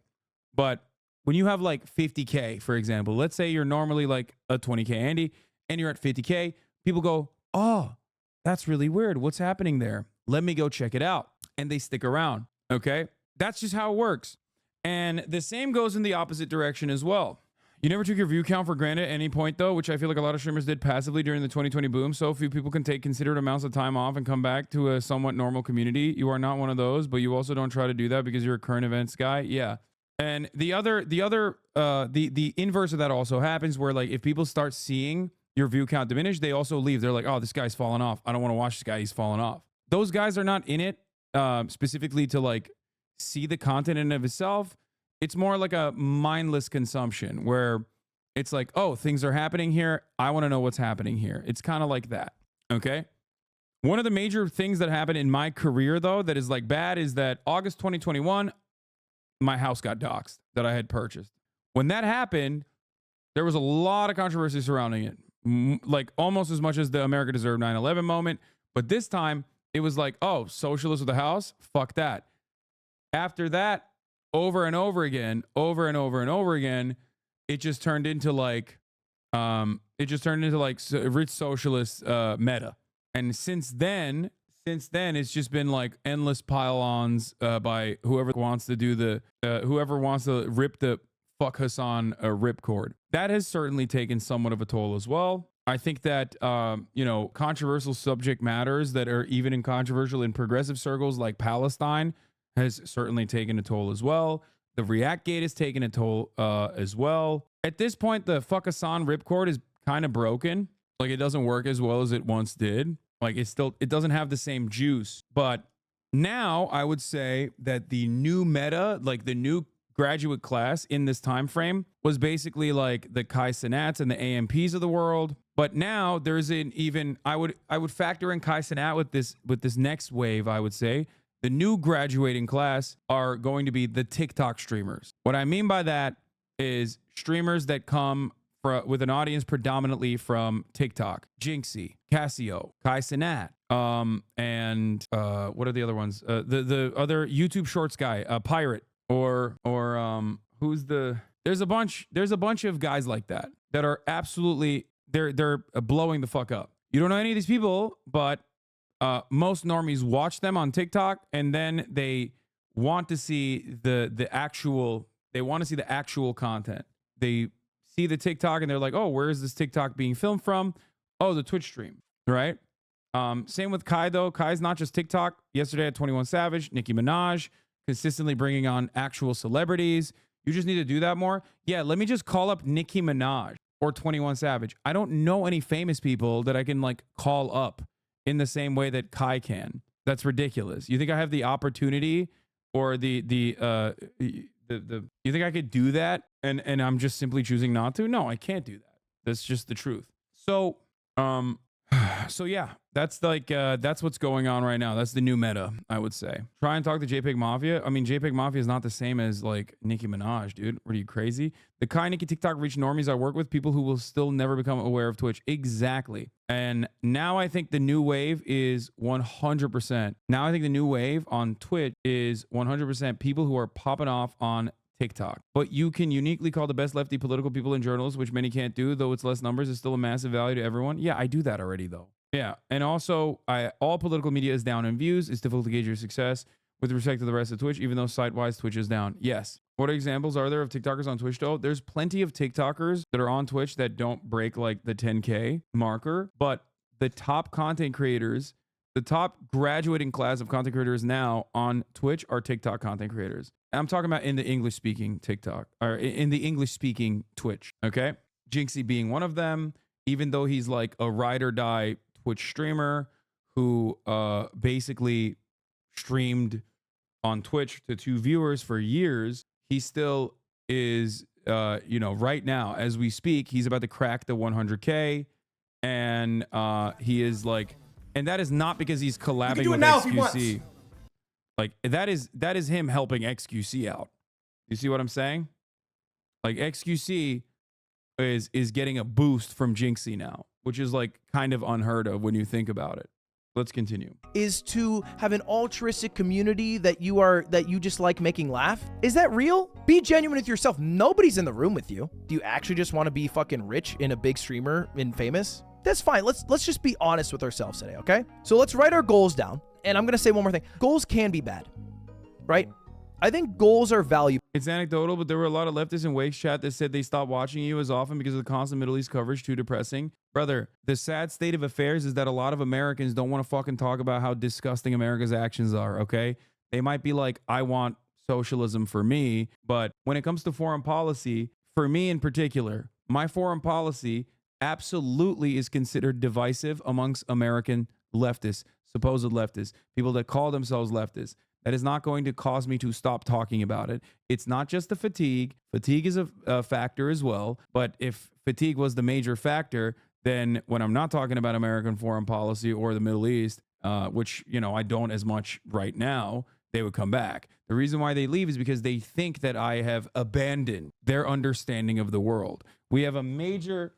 But when you have like 50K, for example, let's say you're normally like a 20K Andy and you're at 50K, people go, oh, that's really weird. What's happening there? Let me go check it out. And they stick around. Okay. That's just how it works. And the same goes in the opposite direction as well. You never took your view count for granted at any point, though, which I feel like a lot of streamers did passively during the 2020 boom. So few people can take considerate amounts of time off and come back to a somewhat normal community. You are not one of those, but you also don't try to do that because you're a current events guy. Yeah. And the inverse of that also happens, where like if people start seeing your view count diminish, they also leave. They're like, oh, this guy's fallen off. I don't want to watch this guy. He's fallen off. Those guys are not in it specifically to like see the content in and of itself. It's more like a mindless consumption where it's like, oh, things are happening here. I want to know what's happening here. It's kind of like that. Okay. One of the major things that happened in my career, though, that is like bad is that August 2021, my house got doxxed that I had purchased. When that happened, there was a lot of controversy surrounding it, like almost as much as the America Deserved 9/11 moment. But this time it was like, oh, socialist with a house? Fuck that. After that, over and over again, it just turned into like, rich socialist meta. And since then, it's just been like endless pile-ons by whoever wants to do whoever wants to rip the fuck Hasan ripcord. That has certainly taken somewhat of a toll as well. I think that controversial subject matters that are even in controversial in progressive circles like Palestine has certainly taken a toll as well. The React Gate has taken a toll as well. At this point, the fuck Hasan ripcord is kind of broken. Like, it doesn't work as well as it once did. Like, it doesn't have the same juice. But now I would say that the new meta, like the new graduate class in this time frame, was basically like the Kai Cenats and the AMPs of the world. But now there's an even, I would factor in Kai Cenat with this next wave. I would say the new graduating class are going to be the TikTok streamers. What I mean by that is streamers that come with an audience predominantly from TikTok. Jinxie, Casio, Kai Cenat, and what are the other ones? The other YouTube Shorts guy, Pirate, or there's a bunch of guys like that are absolutely they're blowing the fuck up. You don't know any of these people, but most normies watch them on TikTok, and then they want to see the actual content. They see the TikTok and they're like, oh, where is this TikTok being filmed from? Oh, the Twitch stream, right? Same with Kai, though. Kai's not just TikTok. Yesterday I had 21 Savage, Nicki Minaj, consistently bringing on actual celebrities. You just need to do that more. Yeah, let me just call up Nicki Minaj or 21 Savage. I don't know any famous people that I can like call up in the same way that Kai can. That's ridiculous. You think I have the opportunity or the you think I could do that and I'm just simply choosing not to? No, I can't do that. That's just the truth. So yeah, that's like that's what's going on right now. That's the new meta, I would say. Try and talk to JPEG Mafia. I mean, JPEG Mafia is not the same as like Nicki Minaj, dude. What are you, crazy? The Kai Nicki TikTok reach normies I work with, people who will still never become aware of Twitch. Exactly. And now I think the new wave is 100%. Now I think the new wave on Twitch is 100% people who are popping off on TikTok. But you can uniquely call the best lefty political people and journalists, which many can't do, though it's less numbers, is still a massive value to everyone. Yeah, I do that already, though. Yeah, and also, all political media is down in views. It's difficult to gauge your success with respect to the rest of Twitch, even though site-wise Twitch is down. Yes. What examples are there of TikTokers on Twitch, though? There's plenty of TikTokers that are on Twitch that don't break, like, the 10K marker, but the top content creators The top graduating class of content creators now on Twitch are TikTok content creators. And I'm talking about in the English speaking TikTok or in the English speaking Twitch. Okay. Jinxie being one of them, even though he's like a ride or die Twitch streamer who basically streamed on Twitch to 2 viewers for years, he still is, right now as we speak, he's about to crack the 100K. And he is like, and that is not because he's collabing with XQC. Like that is him helping XQC out. You see what I'm saying? Like XQC is getting a boost from Jinxie now, which is like kind of unheard of when you think about it. Let's continue. Is to have an altruistic community that you just like making laugh? Is that real? Be genuine with yourself. Nobody's in the room with you. Do you actually just want to be fucking rich and a big streamer and famous? That's fine. Let's just be honest with ourselves today, okay? So let's write our goals down. And I'm going to say one more thing. Goals can be bad, right? I think goals are valuable. It's anecdotal, but there were a lot of leftists in Wake's chat that said they stopped watching you as often because of the constant Middle East coverage. Too depressing. Brother, the sad state of affairs is that a lot of Americans don't want to fucking talk about how disgusting America's actions are, okay? They might be like, I want socialism for me, but when it comes to foreign policy, for me in particular, my foreign policy absolutely is considered divisive amongst American leftists, supposed leftists, people that call themselves leftists. That is not going to cause me to stop talking about it. It's not just the fatigue. Fatigue is a factor as well. But if fatigue was the major factor, then when I'm not talking about American foreign policy or the Middle East, which, I don't as much right now, they would come back. The reason why they leave is because they think that I have abandoned their understanding of the world. We have a major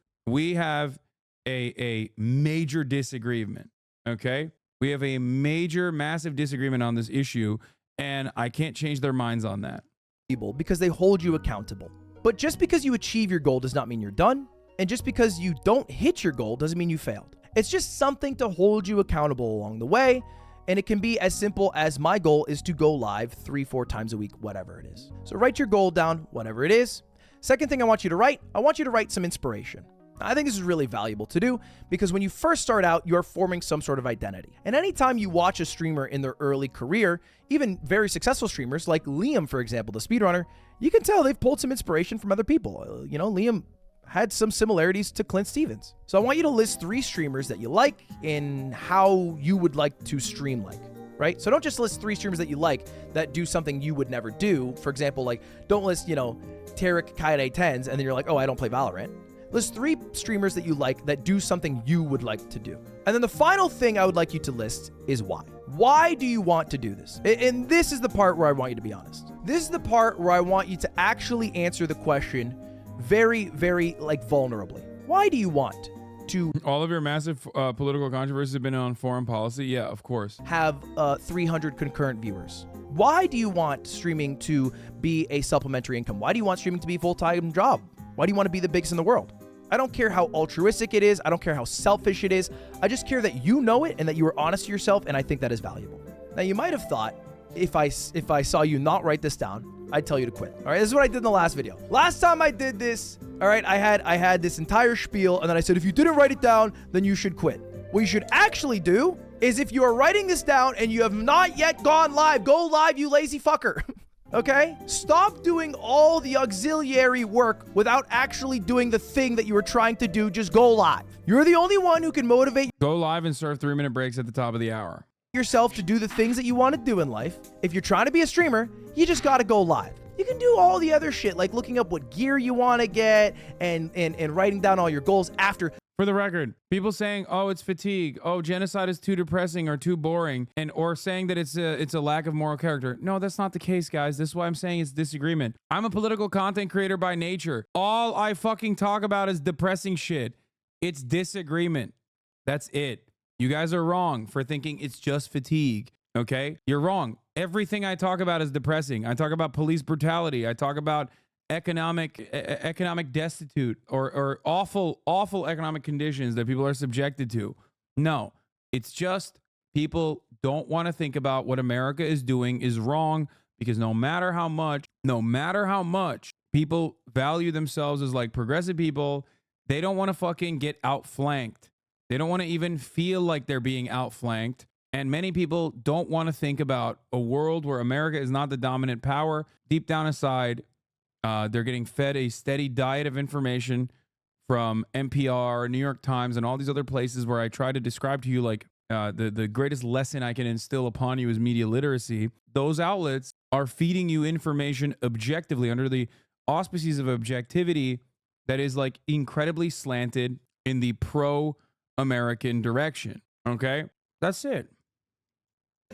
disagreement, okay? We have a massive disagreement on this issue, and I can't change their minds on that. Because they hold you accountable. But just because you achieve your goal does not mean you're done. And just because you don't hit your goal doesn't mean you failed. It's just something to hold you accountable along the way. And it can be as simple as my goal is to go live 3-4 times a week, whatever it is. So write your goal down, whatever it is. Second thing I want you to write some inspiration. I think this is really valuable to do because when you first start out, you're forming some sort of identity. And anytime you watch a streamer in their early career, even very successful streamers like Liam, for example, the speedrunner, you can tell they've pulled some inspiration from other people. Liam had some similarities to Clint Stevens. So I want you to list 3 streamers that you like and how you would like to stream like, right? So don't just list 3 streamers that you like that do something you would never do. For example, like don't list, Tarek Kaide 10s and then you're like, oh, I don't play Valorant. List 3 streamers that you like that do something you would like to do. And then the final thing I would like you to list is why. Why do you want to do this? And this is the part where I want you to be honest. This is the part where I want you to actually answer the question very, very vulnerably. Why do you want to all of your massive political controversies have been on foreign policy? Yeah, of course. Have 300 concurrent viewers? Why do you want streaming to be a supplementary income? Why do you want streaming to be a full-time job? Why do you want to be the biggest in the world? I don't care how altruistic it is. I don't care how selfish it is. I just care that you know it and that you are honest to yourself, and I think that is valuable. Now, you might have thought if I saw you not write this down, I'd tell you to quit. All right, this is what I did in the last video. Last time I did this, all right, I had this entire spiel, and then I said, if you didn't write it down, then you should quit. What you should actually do is if you are writing this down and you have not yet gone live, go live, you lazy fucker. Okay? Stop doing all the auxiliary work without actually doing the thing that you were trying to do. Just go live. You're the only one who can motivate Go live and serve 3-minute breaks at the top of the hour. yourself to do the things that you want to do in life. If you're trying to be a streamer, you just got to go live. You can do all the other shit like looking up what gear you want to get and writing down all your goals after. For the record, people saying, oh, it's fatigue. Oh, genocide is too depressing or too boring. Or saying that it's a lack of moral character. No, that's not the case, guys. This is why I'm saying it's disagreement. I'm a political content creator by nature. All I fucking talk about is depressing shit. It's disagreement. That's it. You guys are wrong for thinking it's just fatigue. Okay? You're wrong. Everything I talk about is depressing. I talk about police brutality. I talk about economic destitute or awful economic conditions that people are subjected to. No, it's just people don't want to think about what America is doing is wrong, because no matter how much people value themselves as like progressive people, they don't want to fucking get outflanked. They don't want to even feel like they're being outflanked. And many people don't want to think about a world where America is not the dominant power. Deep down inside, they're getting fed a steady diet of information from NPR, New York Times, and all these other places where I try to describe to you like the greatest lesson I can instill upon you is media literacy. Those outlets are feeding you information objectively under the auspices of objectivity that is like incredibly slanted in the pro-American direction. Okay? That's it.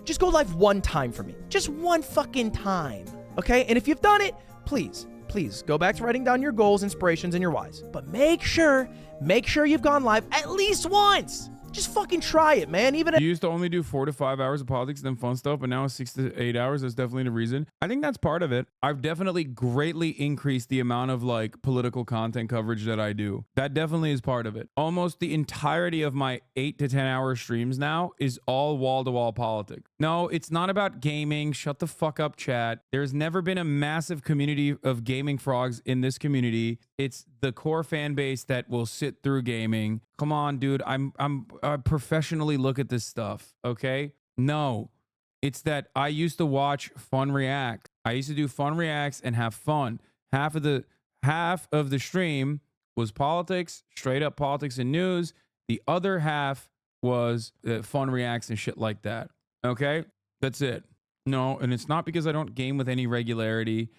Just go live one time for me. Just one fucking time. Okay? And if you've done it, please go back to writing down your goals, inspirations, and your whys. But make sure you've gone live at least once. Just fucking try it, man. Even You used to only do 4 to 5 hours of politics and then fun stuff, but now it's 6 to 8 hours. That's definitely the reason. I think that's part of it. I've definitely greatly increased the amount of like political content coverage that I do. That definitely is part of it. Almost the entirety of my 8 to 10 hour streams now is all wall-to-wall politics. No, it's not about gaming. Shut the fuck up, chat. There's never been a massive community of gaming frogs in this community. It's the core fan base that will sit through gaming. Come on, dude. I professionally look at this stuff, okay? No, it's that I used to watch fun reacts. I used to do fun reacts and have fun. Half of the stream was politics, straight up politics and news. The other half was fun reacts and shit like that. Okay, that's it. No, and it's not because I don't game with any regularity.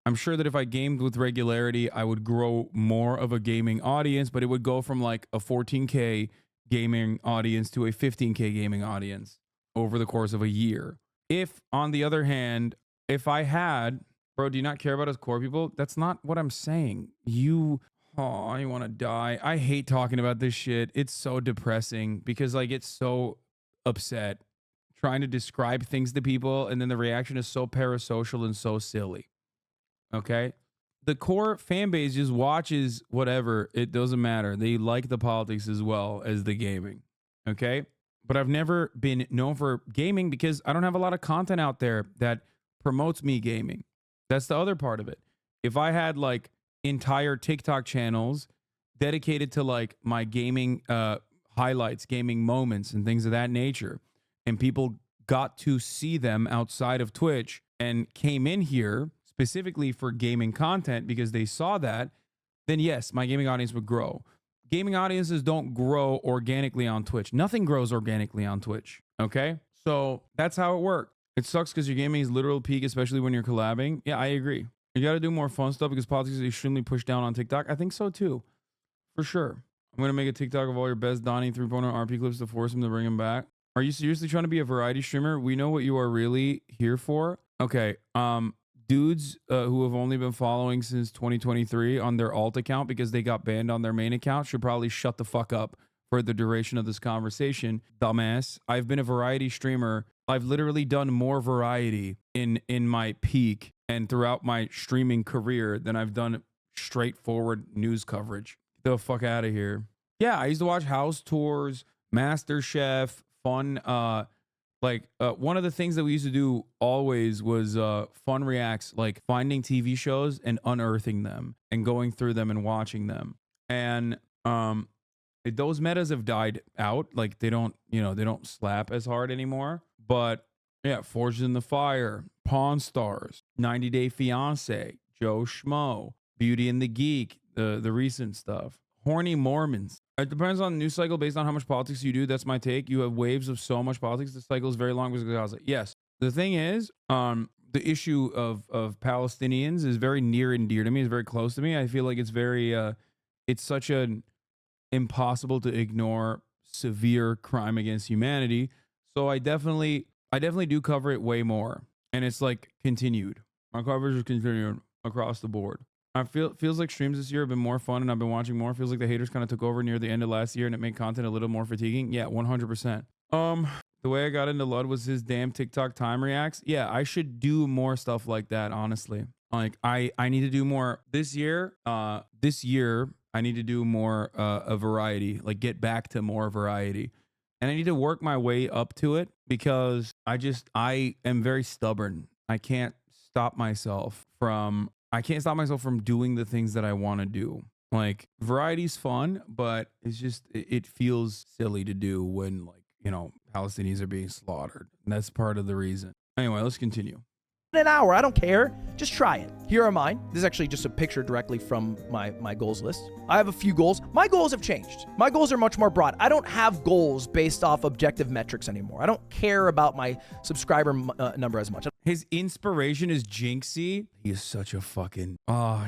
I'm sure that if I gamed with regularity, I would grow more of a gaming audience, but it would go from like a 14K gaming audience to a 15K gaming audience over the course of a year. If, on the other hand, if I had, bro, do you not care about us core people? That's not what I'm saying. You want to die. I hate talking about this shit. It's so depressing because I get so upset trying to describe things to people, and then the reaction is so parasocial and so silly. Okay? The core fan base just watches whatever. It doesn't matter. They like the politics as well as the gaming. Okay? But I've never been known for gaming because I don't have a lot of content out there that promotes me gaming. That's the other part of it. If I had like entire TikTok channels dedicated to like my gaming highlights, gaming moments, and things of that nature, and people got to see them outside of Twitch and came in here specifically for gaming content because they saw that, then yes, my gaming audience would grow. Gaming audiences don't grow organically on Twitch. Nothing grows organically on Twitch, okay? So that's how it works. It sucks because your gaming is literal peak, especially when you're collabing. Yeah, I agree. You got to do more fun stuff because politics is extremely pushed down on TikTok. I think so too, for sure. I'm going to make a TikTok of all your best Donnie 3.0 RP clips to force him to bring him back. Are you seriously trying to be a variety streamer? We know what you are really here for. Okay, dudes who have only been following since 2023 on their alt account because they got banned on their main account should probably shut the fuck up for the duration of this conversation. Dumbass. I've been a variety streamer. I've literally done more variety in my peak and throughout my streaming career than I've done straightforward news coverage. Get the fuck out of here. Yeah, I used to watch house tours, MasterChef, fun. One of the things that we used to do always was fun reacts, like finding TV shows and unearthing them and going through them and watching them. And those metas have died out. Like they don't slap as hard anymore. But yeah, Forged in the Fire, Pawn Stars, 90 Day Fiance, Joe Schmo, Beauty and the Geek, the recent stuff, Horny Mormons. It depends on the news cycle based on how much politics you do. That's my take. You have waves of so much politics. The cycle is very long because of Gaza. Yes. The thing is, the issue of Palestinians is very near and dear to me. It's very close to me. I feel like it's very, it's such an impossible to ignore severe crime against humanity. So I definitely do cover it way more. And it's like continued. My coverage is continued across the board. Feels like streams this year have been more fun and I've been watching more. Feels like the haters kind of took over near the end of last year and it made content a little more fatiguing. Yeah, 100%. The way I got into Lud was his damn TikTok time reacts. Yeah, I should do more stuff like that, honestly. Like I need to do more this year. This year I need to do more a variety, like get back to more variety. And I need to work my way up to it because I am very stubborn. I can't stop myself from doing the things that I want to do. Like variety's fun, but it's just, it feels silly to do when like, Palestinians are being slaughtered. And that's part of the reason. Anyway, let's continue. An hour, I don't care. Just try it. Here are mine. This is actually just a picture directly from my goals list. I have a few goals. My goals have changed. My goals are much more broad. I don't have goals based off objective metrics anymore. I don't care about my subscriber number as much. His inspiration is Jinxie. He is such a fucking,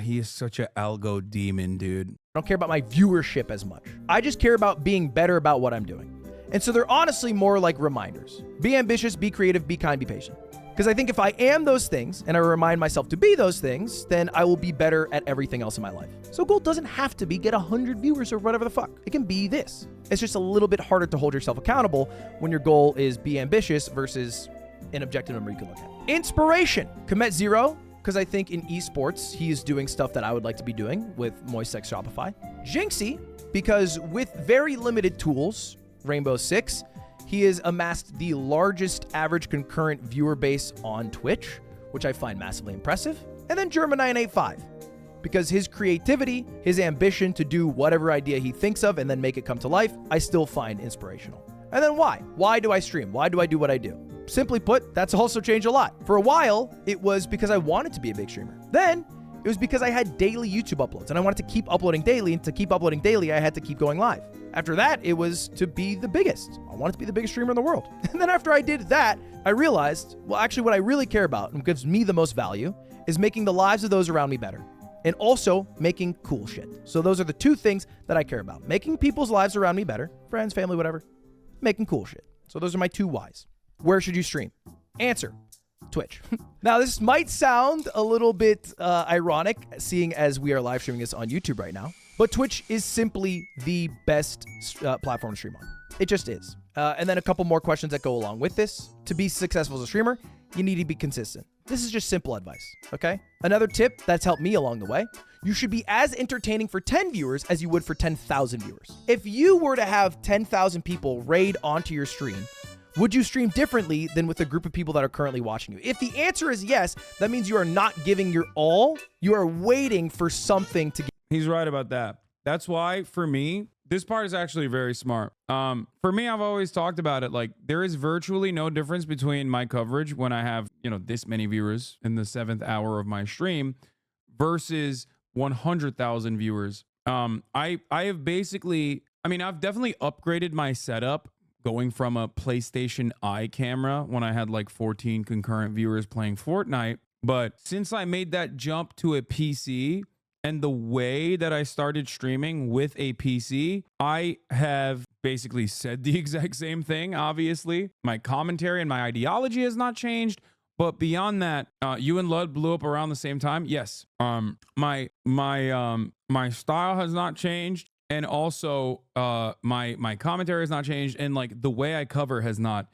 he is such a algo demon, dude. I don't care about my viewership as much. I just care about being better about what I'm doing. And so they're honestly more like reminders. Be ambitious, be creative, be kind, be patient. Because I think if I am those things and I remind myself to be those things, then I will be better at everything else in my life. So goal doesn't have to be get 100 viewers or whatever the fuck. It can be this. It's just a little bit harder to hold yourself accountable when your goal is be ambitious versus an objective number you can look at. Inspiration. Commit Zero, because I think in esports, he is doing stuff that I would like to be doing with Moisex Shopify. Jinxie, because with very limited tools, Rainbow Six, he has amassed the largest average concurrent viewer base on Twitch, which I find massively impressive. And then Germa985, because his creativity, his ambition to do whatever idea he thinks of and then make it come to life, I still find inspirational. And then why? Why do I stream? Why do I do what I do? Simply put, that's also changed a lot. For a while, it was because I wanted to be a big streamer. Then it was because I had daily YouTube uploads and I wanted to keep uploading daily. And to keep uploading daily, I had to keep going live. After that, it was to be the biggest. I wanted to be the biggest streamer in the world. And then after I did that, I realized, well, actually what I really care about and gives me the most value is making the lives of those around me better and also making cool shit. So those are the two things that I care about. Making people's lives around me better, friends, family, whatever, making cool shit. So those are my two whys. Where should you stream? Answer, Twitch. Now, this might sound a little bit ironic, seeing as we are live streaming this on YouTube right now, but Twitch is simply the best platform to stream on. It just is. And then a couple more questions that go along with this. To be successful as a streamer, you need to be consistent. This is just simple advice, okay? Another tip that's helped me along the way, you should be as entertaining for 10 viewers as you would for 10,000 viewers. If you were to have 10,000 people raid onto your stream, would you stream differently than with a group of people that are currently watching you? If the answer is yes, that means you are not giving your all. You are waiting for something to give. He's right about that. That's why, for me, this part is actually very smart. For me, I've always talked about it. Like, there is virtually no difference between my coverage when I have, this many viewers in the 7th hour of my stream versus 100,000 viewers. I have basically, I've definitely upgraded my setup going from a PlayStation Eye camera when I had like 14 concurrent viewers playing Fortnite. But since I made that jump to a PC and the way that I started streaming with a PC, I have basically said the exact same thing, obviously. My commentary and my ideology has not changed. But beyond that, you and Lud blew up around the same time. Yes. My style has not changed. And also, my commentary has not changed, and like the way I cover has not,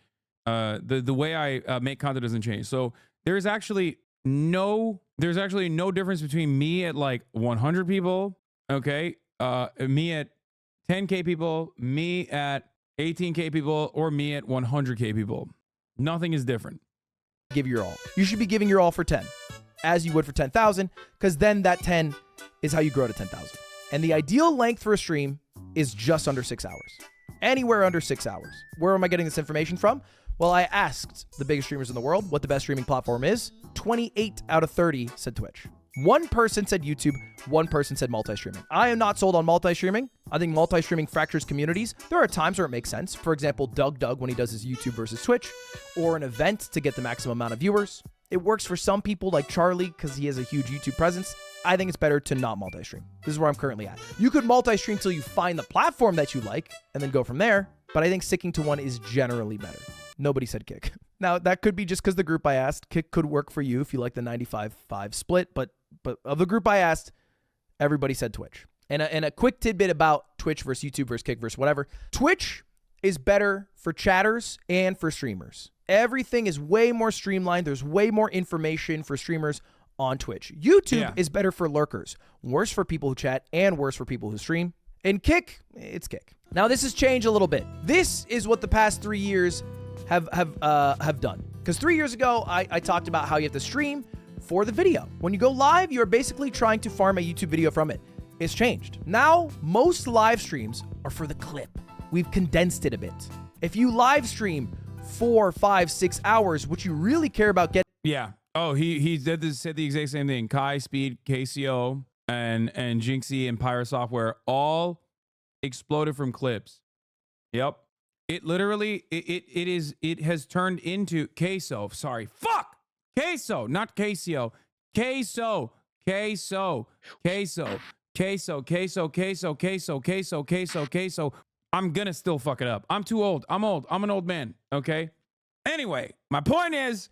the way I make content doesn't change. So there's actually no difference between me at like 100 people, okay, me at 10K people, me at 18K people, or me at 100K people. Nothing is different. Give your all. You should be giving your all for 10, as you would for 10,000, because then that 10 is how you grow to 10,000. And the ideal length for a stream is just under 6 hours. Anywhere under 6 hours. Where am I getting this information from? Well, I asked the biggest streamers in the world what the best streaming platform is. 28 out of 30 said Twitch. One person said YouTube. One person said multi-streaming. I am not sold on multi-streaming. I think multi-streaming fractures communities. There are times where it makes sense. For example, Doug when he does his YouTube versus Twitch, or an event to get the maximum amount of viewers. It works for some people like Charlie because he has a huge YouTube presence. I think it's better to not multi-stream. This is where I'm currently at. You could multi-stream till you find the platform that you like and then go from there. But I think sticking to one is generally better. Nobody said Kick. Now, that could be just because the group I asked. Kick could work for you if you like the 95-5 split. But of the group I asked, everybody said Twitch. And a quick tidbit about Twitch versus YouTube versus Kick versus whatever. Twitch is better for chatters and for streamers. Everything is way more streamlined. There's way more information for streamers on Twitch. YouTube is better for lurkers, worse for people who chat, and worse for people who stream. And Kick, it's Kick. Now, this has changed a little bit. This is what the past 3 years have done. Because 3 years ago, I talked about how you have to stream for the video. When you go live, you're basically trying to farm a YouTube video from it. It's changed. Now, most live streams are for the clip. We've condensed it a bit. If you live stream 4, 5, 6 hours, what you really care about getting Yeah. Oh, he said the exact same thing. Kai, Speed, KCO, and Jinxie and Pyro Software all exploded from clips. Yep. It literally it has turned into queso. Sorry. Fuck. Queso, not KCO. Queso. Queso. Queso. Queso. Queso. Queso. Queso. Queso. Queso. Queso. I'm gonna still fuck it up. I'm too old. I'm old. I'm an old man. Okay. Anyway, my point is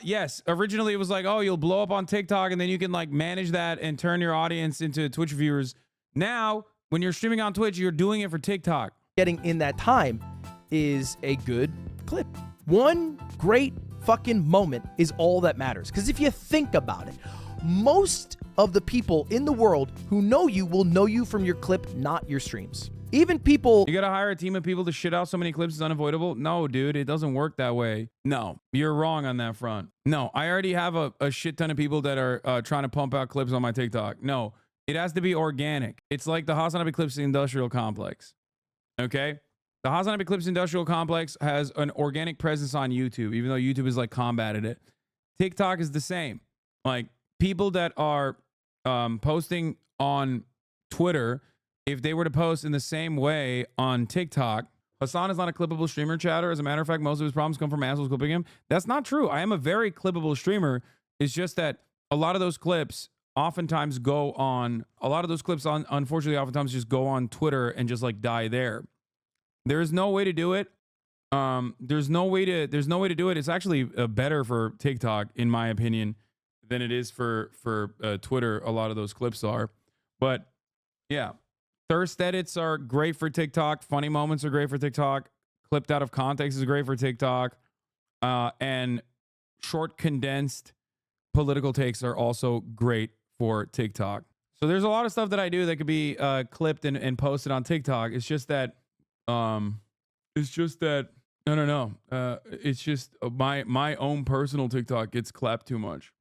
yes, originally it was like, oh, you'll blow up on TikTok and then you can like manage that and turn your audience into Twitch viewers. Now, when you're streaming on Twitch, you're doing it for TikTok. in that time is a good clip. One great fucking moment is all that matters. Because if you think about it, most of the people in the world who know you will know you from your clip, not your streams. Even people... You gotta hire a team of people to shit out so many clips is unavoidable? No, dude, it doesn't work that way. No, you're wrong on that front. No, I already have a shit ton of people that are trying to pump out clips on my TikTok. No, it has to be organic. It's like the Hasanabi Clips Industrial Complex. Okay? The Hasanabi Clips Industrial Complex has an organic presence on YouTube, even though YouTube is like combated it. TikTok is the same. Like, people that are posting on Twitter, if they were to post in the same way on TikTok, Hasan is not a clippable streamer, chatter. As a matter of fact, most of his problems come from assholes clipping him. That's not true. I am a very clippable streamer. It's just that a lot of those clips oftentimes go on, unfortunately, oftentimes just go on Twitter and just like die there. There's no way to do it. There's no way to do it. It's actually better for TikTok, in my opinion, than it is for Twitter. A lot of those clips are, but yeah. Thirst edits are great for TikTok. Funny moments are great for TikTok. Clipped out of context is great for TikTok. And short, condensed political takes are also great for TikTok. So there's a lot of stuff that I do that could be clipped and posted on TikTok. It's just that, I don't know. It's just my own personal TikTok gets clapped too much.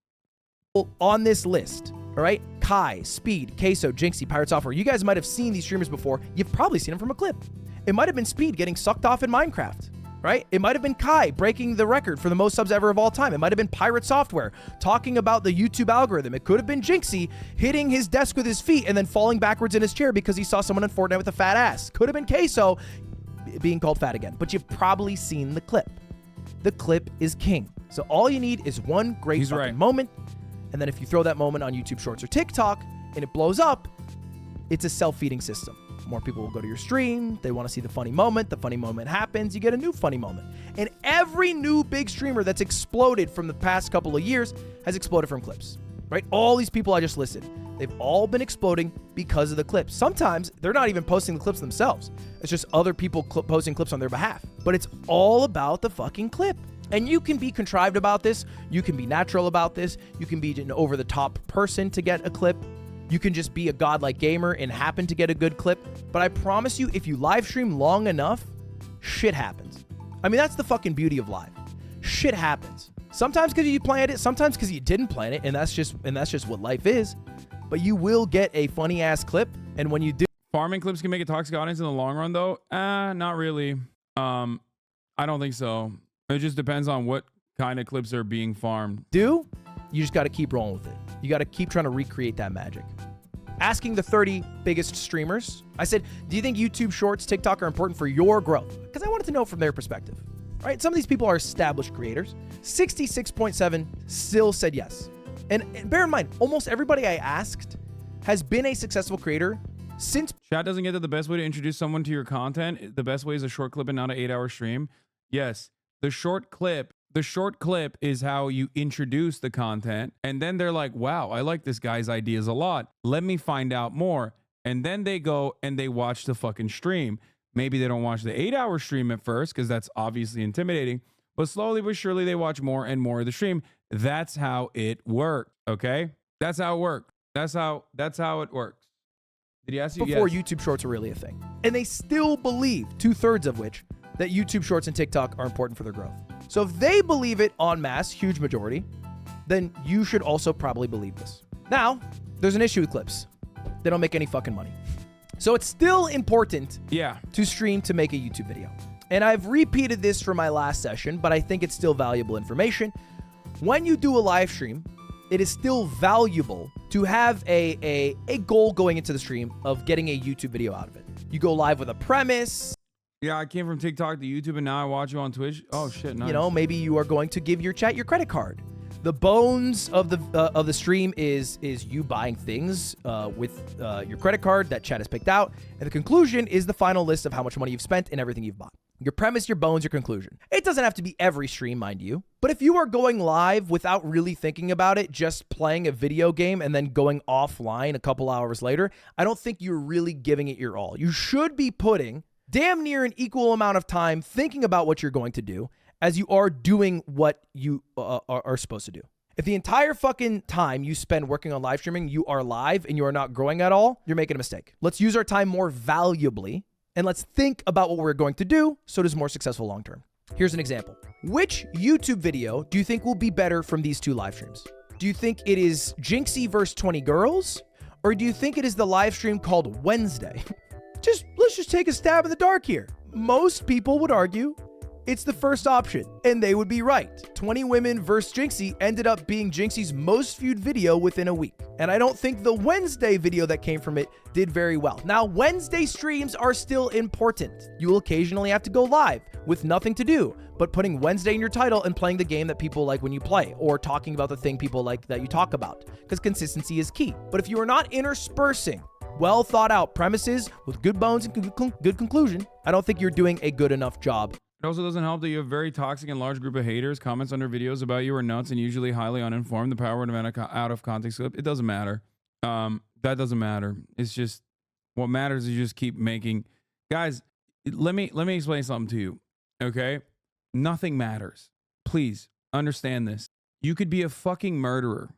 On this list, all right? Kai, Speed, Queso, Jinxie, Pirate Software. You guys might have seen these streamers before. You've probably seen them from a clip. It might have been Speed getting sucked off in Minecraft, right? It might have been Kai breaking the record for the most subs ever of all time. It might have been Pirate Software talking about the YouTube algorithm. It could have been Jinxie hitting his desk with his feet and then falling backwards in his chair because he saw someone in Fortnite with a fat ass. Could have been Queso being called fat again. But you've probably seen the clip. The clip is king. So all you need is one great fucking moment. And then if you throw that moment on YouTube Shorts or TikTok and it blows up, it's a self-feeding system. More people will go to your stream. They want to see the funny moment. The funny moment happens. You get a new funny moment. And every new big streamer that's exploded from the past couple of years has exploded from clips, right? All these people I just listed, they've all been exploding because of the clips. Sometimes they're not even posting the clips themselves. It's just other people posting clips on their behalf. But it's all about the fucking clip. And you can be contrived about this. You can be natural about this. You can be an over-the-top person to get a clip. You can just be a godlike gamer and happen to get a good clip. But I promise you, if you live stream long enough, shit happens. I mean, that's the fucking beauty of live. Shit happens. Sometimes because you planned it, sometimes because you didn't plan it, and that's just what life is. But you will get a funny-ass clip, and when you do... Farming clips can make a toxic audience in the long run, though? Not really. I don't think so. It just depends on what kind of clips are being farmed. You just got to keep rolling with it. You got to keep trying to recreate that magic. Asking the 30 biggest streamers, I said, do you think YouTube Shorts, TikTok are important for your growth? Because I wanted to know from their perspective, right? Some of these people are established creators. 66.7 still said yes. And bear in mind, almost everybody I asked has been a successful creator since... Chat doesn't get that the best way to introduce someone to your content, the best way is a short clip and not an 8-hour stream. Yes. The short clip is how you introduce the content, and then they're like, wow, I like this guy's ideas a lot. Let me find out more. And then they go and they watch the fucking stream. Maybe they don't watch the 8-hour stream at first because that's obviously intimidating, but slowly but surely they watch more and more of the stream. That's how it works, okay? That's how it works. That's how it works. Did he ask you? Before yes. YouTube Shorts are really a thing. And they still believe, 2/3 of which, that YouTube Shorts and TikTok are important for their growth. So if they believe it en masse, huge majority, then you should also probably believe this. Now, there's an issue with clips. They don't make any fucking money. So it's still important Yeah. to stream to make a YouTube video. And I've repeated this for my last session, but I think it's still valuable information. When you do a live stream, it is still valuable to have a goal going into the stream of getting a YouTube video out of it. You go live with a premise. Yeah, I came from TikTok to YouTube and now I watch you on Twitch. Oh shit, nice. You know, maybe you are going to give your chat your credit card. The bones of the stream is you buying things with your credit card that chat has picked out, and the conclusion is the final list of how much money you've spent and everything you've bought. Your premise, your bones, your conclusion. It doesn't have to be every stream, mind you, but if you are going live without really thinking about it, just playing a video game and then going offline a couple hours later, I don't think you're really giving it your all. You should be putting damn near an equal amount of time thinking about what you're going to do as you are doing what you are supposed to do. If the entire fucking time you spend working on live streaming, you are live and you are not growing at all, you're making a mistake. Let's use our time more valuably and let's think about what we're going to do so it is more successful long term. Here's an example. Which YouTube video do you think will be better from these two live streams? Do you think it is Jinxie vs 20 girls? Or do you think it is the live stream called Wednesday? Let's just take a stab in the dark here. Most people would argue it's the first option, and they would be right. 20 women versus Jinxie ended up being Jinxie's most viewed video within a week. And I don't think the Wednesday video that came from it did very well. Now, Wednesday streams are still important. You will occasionally have to go live with nothing to do, but putting Wednesday in your title and playing the game that people like when you play, or talking about the thing people like that you talk about, because consistency is key. But if you are not interspersing well thought out premises with good bones and good conclusion, I don't think you're doing a good enough job. It also doesn't help that you have very toxic and large group of haters. Comments under videos about you are nuts and usually highly uninformed. The power word of out of context clip. It doesn't matter. That doesn't matter. It's just what matters is you just keep making. Guys, let me explain something to you. Okay, nothing matters. Please understand this. You could be a fucking murderer.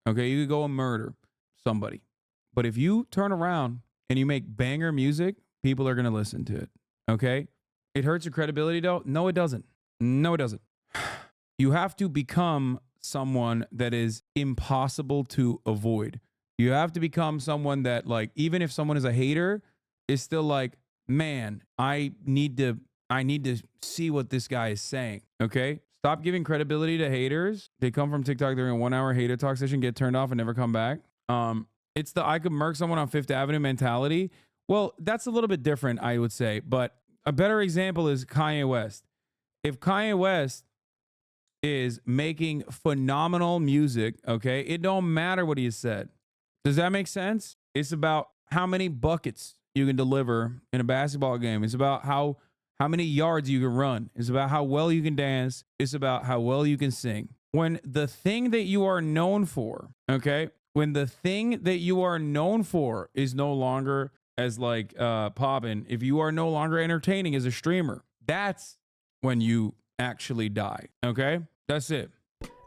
Okay, you could go and murder somebody, but if you turn around and you make banger music, people are gonna listen to it. Okay. It hurts your credibility though? No, it doesn't. No, it doesn't. You have to become someone that is impossible to avoid. You have to become someone that, like, even if someone is a hater, is still like, man, I need to see what this guy is saying. Okay? Stop giving credibility to haters. They come from TikTok during a 1 hour hater talk session, get turned off and never come back. It's the I could murk someone on Fifth Avenue mentality. Well, that's a little bit different, I would say, but a better example is Kanye West. If Kanye West is making phenomenal music, okay, it don't matter what he has said. Does that make sense? It's about how many buckets you can deliver in a basketball game. It's about how many yards you can run. It's about how well you can dance. It's about how well you can sing. When the thing that you are known for, okay, when the thing that you are known for is no longer as like popping, if you are no longer entertaining as a streamer, that's when you actually die. Okay, that's it.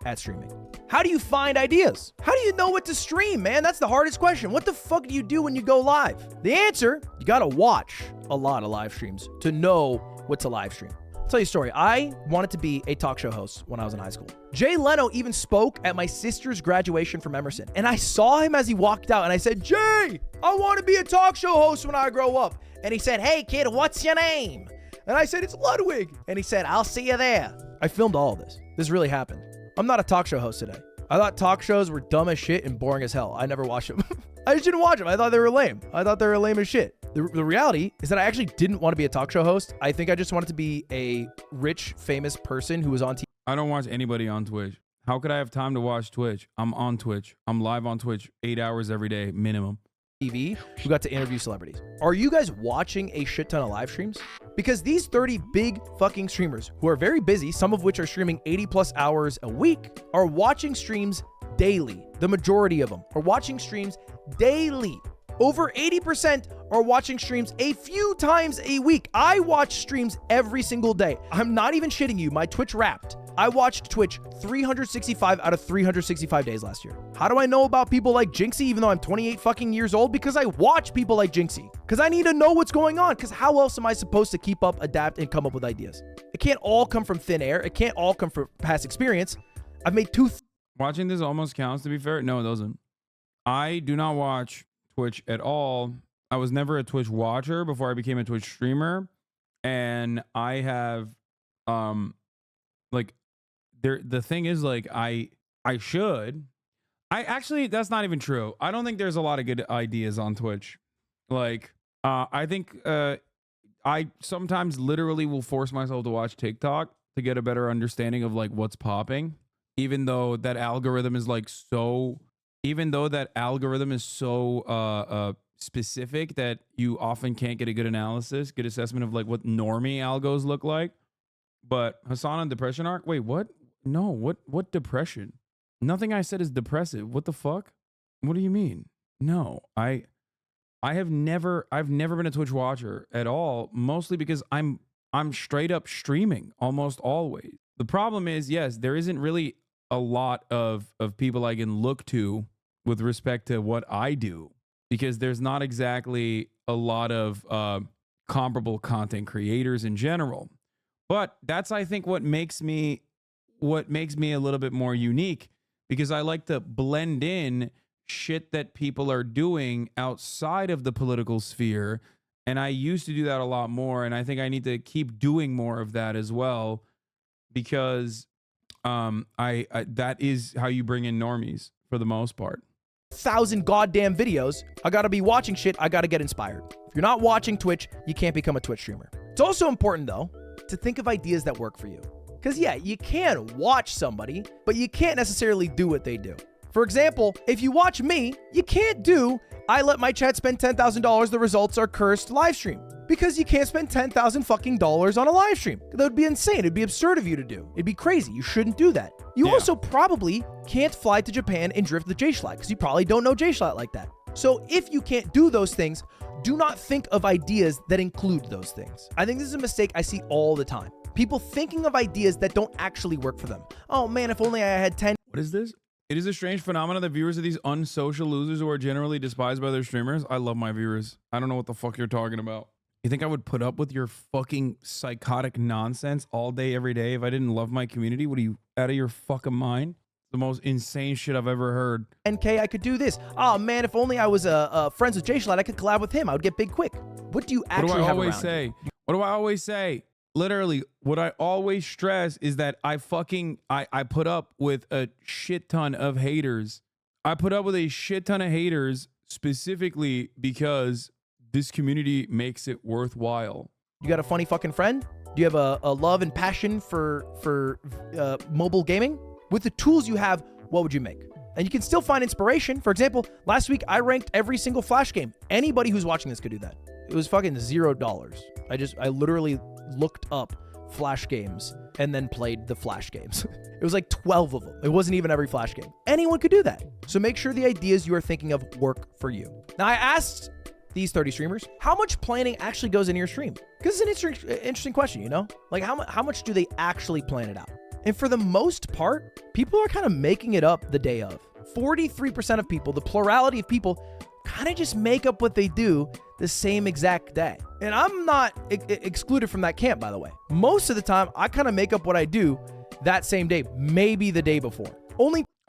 At streaming, how do you find ideas? How do you know what to stream, man? That's the hardest question. What the fuck do you do when you go live? The answer, you gotta watch a lot of live streams to know what to live stream. I'll tell you a story. I wanted to be a talk show host when I was in high school. Jay Leno even spoke at my sister's graduation from Emerson. And I saw him as he walked out and I said, Jay, I want to be a talk show host when I grow up. And he said, hey kid, what's your name? And I said, it's Ludwig. And he said, I'll see you there. I filmed all of this. This really happened. I'm not a talk show host today. I thought talk shows were dumb as shit and boring as hell. I never watched them. I just didn't watch them. I thought they were lame. I thought they were lame as shit. The reality is that I actually didn't want to be a talk show host. I think I just wanted to be a rich, famous person who was on TV. I don't watch anybody on Twitch. How could I have time to watch Twitch? I'm on Twitch. I'm live on Twitch 8 hours every day, minimum. TV who got to interview celebrities. Are you guys watching a shit ton of live streams? Because these 30 big fucking streamers who are very busy, some of which are streaming 80 plus hours a week, are watching streams daily. The majority of them are watching streams daily. Over 80% are watching streams a few times a week. I watch streams every single day. I'm not even shitting you. My Twitch Wrapped. I watched Twitch 365 out of 365 days last year. How do I know about people like Jinxie even though I'm 28 fucking years old? Because I watch people like Jinxie. Because I need to know what's going on. Because how else am I supposed to keep up, adapt, and come up with ideas? It can't all come from thin air. It can't all come from past experience. I've made Watching this almost counts, to be fair. No, it doesn't. I do not watch Twitch at all I was never a Twitch watcher before I became a Twitch streamer. And I have, like, the thing is, like, I actually, that's not even true. I don't think there's a lot of good ideas on Twitch. Like, I think I sometimes literally will force myself to watch TikTok to get a better understanding of like what's popping, even though that algorithm is like so, specific that you often can't get a good analysis, good assessment of like what normie algos look like. But Hasan on depression arc, wait, what? No, what depression? Nothing I said is depressive. What the fuck? What do you mean? No, I've never been a Twitch watcher at all, mostly because I'm straight up streaming almost always. The problem is, yes, there isn't really a lot of people I can look to with respect to what I do, because there's not exactly a lot of comparable content creators in general. But that's, I think, what makes me a little bit more unique, because I like to blend in shit that people are doing outside of the political sphere, and I used to do that a lot more, and I think I need to keep doing more of that as well, because I that is how you bring in normies for the most part. 1,000 goddamn videos. I gotta be watching shit. I gotta get inspired. If you're not watching Twitch, you can't become a Twitch streamer. It's also important, though, to think of ideas that work for you. Because, yeah, you can watch somebody, but you can't necessarily do what they do. For example, if you watch me, you can't do, I let my chat spend $10,000, the results are cursed live stream. Because you can't spend $10,000 fucking dollars on a live stream. That would be insane. It'd be absurd of you to do. It'd be crazy. You shouldn't do that. You also probably can't fly to Japan and drift the J-Schlatt, because you probably don't know J-Schlatt like that. So if you can't do those things, do not think of ideas that include those things. I think this is a mistake I see all the time. People thinking of ideas that don't actually work for them. Oh man, if only I had 10. What is this? It is a strange phenomenon that viewers of these unsocial losers who are generally despised by their streamers. I love my viewers. I don't know what the fuck you're talking about. You think I would put up with your fucking psychotic nonsense all day, every day if I didn't love my community? What are you, out of your fucking mind? The most insane shit I've ever heard. NK, I could do this. Oh man, if only I was friends with J-Schlatt, I could collab with him. I would get big quick. What do you actually have around? What do I always say? Literally, what I always stress is that I put up with a shit ton of haters. I put up with a shit ton of haters specifically because this community makes it worthwhile. You got a funny fucking friend? Do you have a love and passion for mobile gaming? With the tools you have, what would you make? And you can still find inspiration. For example, last week I ranked every single Flash game. Anybody who's watching this could do that. It was fucking $0. I literally looked up Flash games and then played the Flash games. It was like 12 of them. It wasn't even every Flash game. Anyone could do that. So make sure the ideas you are thinking of work for you. Now, I asked these 30 streamers, how much planning actually goes into your stream? Because it's an interesting question, you know? Like, how much do they actually plan it out? And for the most part, people are kind of making it up the day of. 43% of people, the plurality of people, kind of just make up what they do the same exact day. And I'm not excluded from that camp, by the way. Most of the time, I kind of make up what I do that same day, maybe the day before.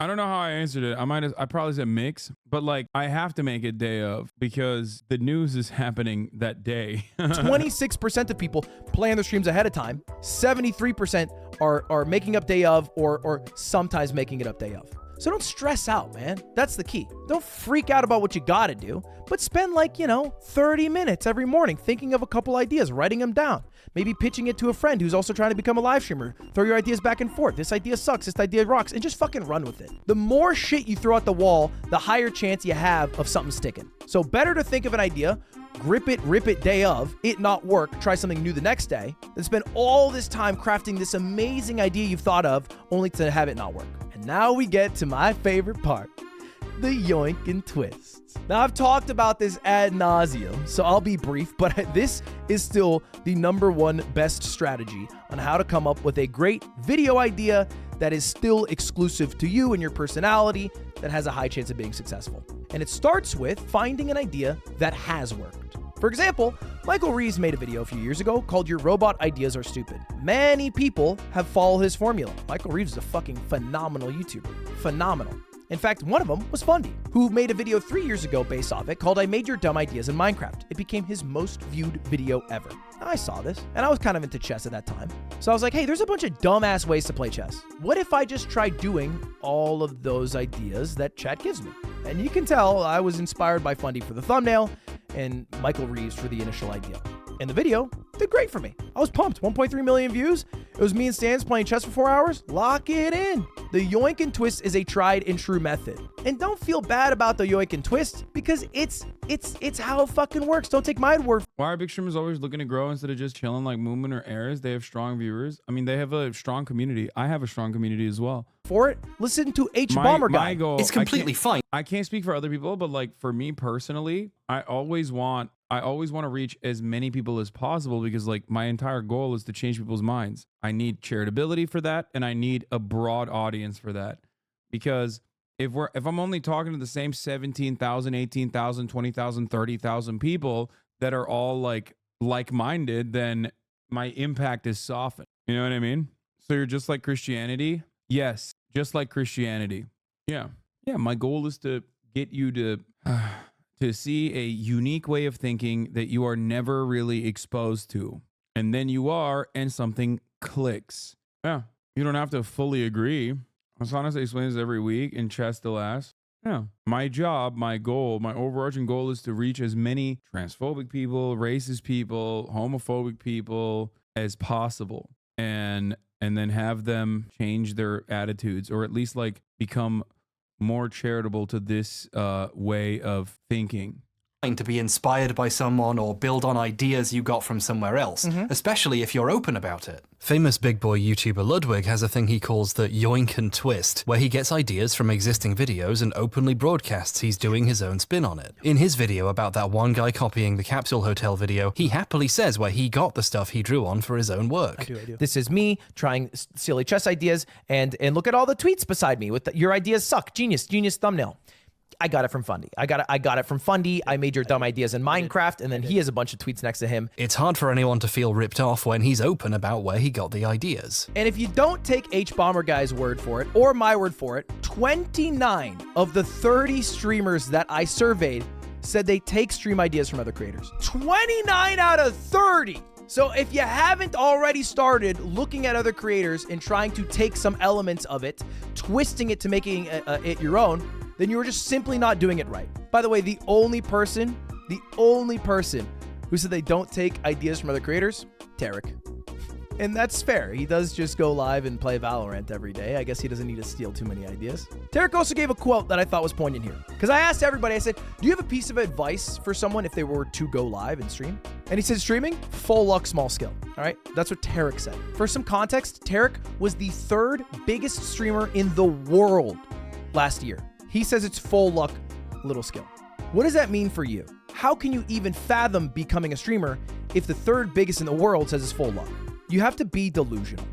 I don't know how I answered it. I probably said mix, but like I have to make it day of because the news is happening that day. 26% of people plan their streams ahead of time. 73% are making up day of or sometimes making it up day of. So don't stress out, man. That's the key. Don't freak out about what you gotta do, but spend 30 minutes every morning thinking of a couple ideas, writing them down, maybe pitching it to a friend who's also trying to become a live streamer. Throw your ideas back and forth. This idea sucks, this idea rocks, and just fucking run with it. The more shit you throw at the wall, the higher chance you have of something sticking. So better to think of an idea, grip it, rip it day of, it not work, try something new the next day, than spend all this time crafting this amazing idea you've thought of only to have it not work. And now we get to my favorite part, the yoink and twists. Now I've talked about this ad nauseum, so I'll be brief, but this is still the #1 best strategy on how to come up with a great video idea that is still exclusive to you and your personality that has a high chance of being successful. And it starts with finding an idea that has worked. For example, Michael Reeves made a video a few years ago called Your Robot Ideas Are Stupid. Many people have followed his formula. Michael Reeves is a fucking phenomenal YouTuber. Phenomenal. In fact, one of them was Fundy, who made a video 3 years ago based off it called I Made Your Dumb Ideas in Minecraft. It became his most viewed video ever. I saw this, and I was kind of into chess at that time. So I was like, hey, there's a bunch of dumbass ways to play chess. What if I just try doing all of those ideas that chat gives me? And you can tell I was inspired by Fundy for the thumbnail and Michael Reeves for the initial idea. And the video did great for me. I was pumped. 1.3 million views. It was me and Stans playing chess for 4 hours. Lock it in. The yoink and twist is a tried and true method. And don't feel bad about the yoink and twist because it's how it fucking works. Don't take my word. Why are big streamers always looking to grow instead of just chilling like Movement or Airs? They have strong viewers. I mean, they have a strong community. I have a strong community as well. For it, listen to H Bomber Guy. My goal, It's completely fine. I can't speak for other people, but like for me personally, I always want to reach as many people as possible because like my entire goal is to change people's minds. I need charitability for that, and I need a broad audience for that. Because if I'm only talking to the same 17,000, 18,000, 20,000, 30,000 people that are all like-minded, then my impact is softened. You know what I mean? So you're just like Christianity? Yes, just like Christianity. Yeah. Yeah, my goal is to get you to see a unique way of thinking that you are never really exposed to. And then you are, and something clicks. Yeah, you don't have to fully agree. Hasanabi explains every week in Chess to Last. Yeah, my job, my goal, my overarching goal is to reach as many transphobic people, racist people, homophobic people as possible. And then have them change their attitudes, or at least like become more charitable to this way of thinking. To be inspired by someone or build on ideas you got from somewhere else, especially if you're open about it. Famous big boy YouTuber Ludwig has a thing he calls the yoink and twist, where he gets ideas from existing videos and openly broadcasts he's doing his own spin on it. In his video about that one guy copying the capsule hotel video, he happily says where he got the stuff he drew on for his own work. I do. This is me trying silly chess ideas, and look at all the tweets beside me with your ideas suck. Genius thumbnail. I got it from Fundy. I got it from Fundy. I made your dumb ideas in Minecraft, and then he has a bunch of tweets next to him. It's hard for anyone to feel ripped off when he's open about where he got the ideas. And if you don't take H Bomber Guy's word for it, or my word for it, 29 of the 30 streamers that I surveyed said they take stream ideas from other creators. 29 out of 30! So if you haven't already started looking at other creators and trying to take some elements of it, twisting it to making it your own, then you were just simply not doing it right. By the way, the only person who said they don't take ideas from other creators, Tarek. And that's fair. He does just go live and play Valorant every day. I guess he doesn't need to steal too many ideas. Tarek also gave a quote that I thought was poignant here. Because I asked everybody, I said, do you have a piece of advice for someone if they were to go live and stream? And he said, streaming, full luck, small skill. All right, that's what Tarek said. For some context, Tarek was the 3rd biggest streamer in the world last year. He says it's full luck, little skill. What does that mean for you? How can you even fathom becoming a streamer if the 3rd biggest in the world says it's full luck? You have to be delusional.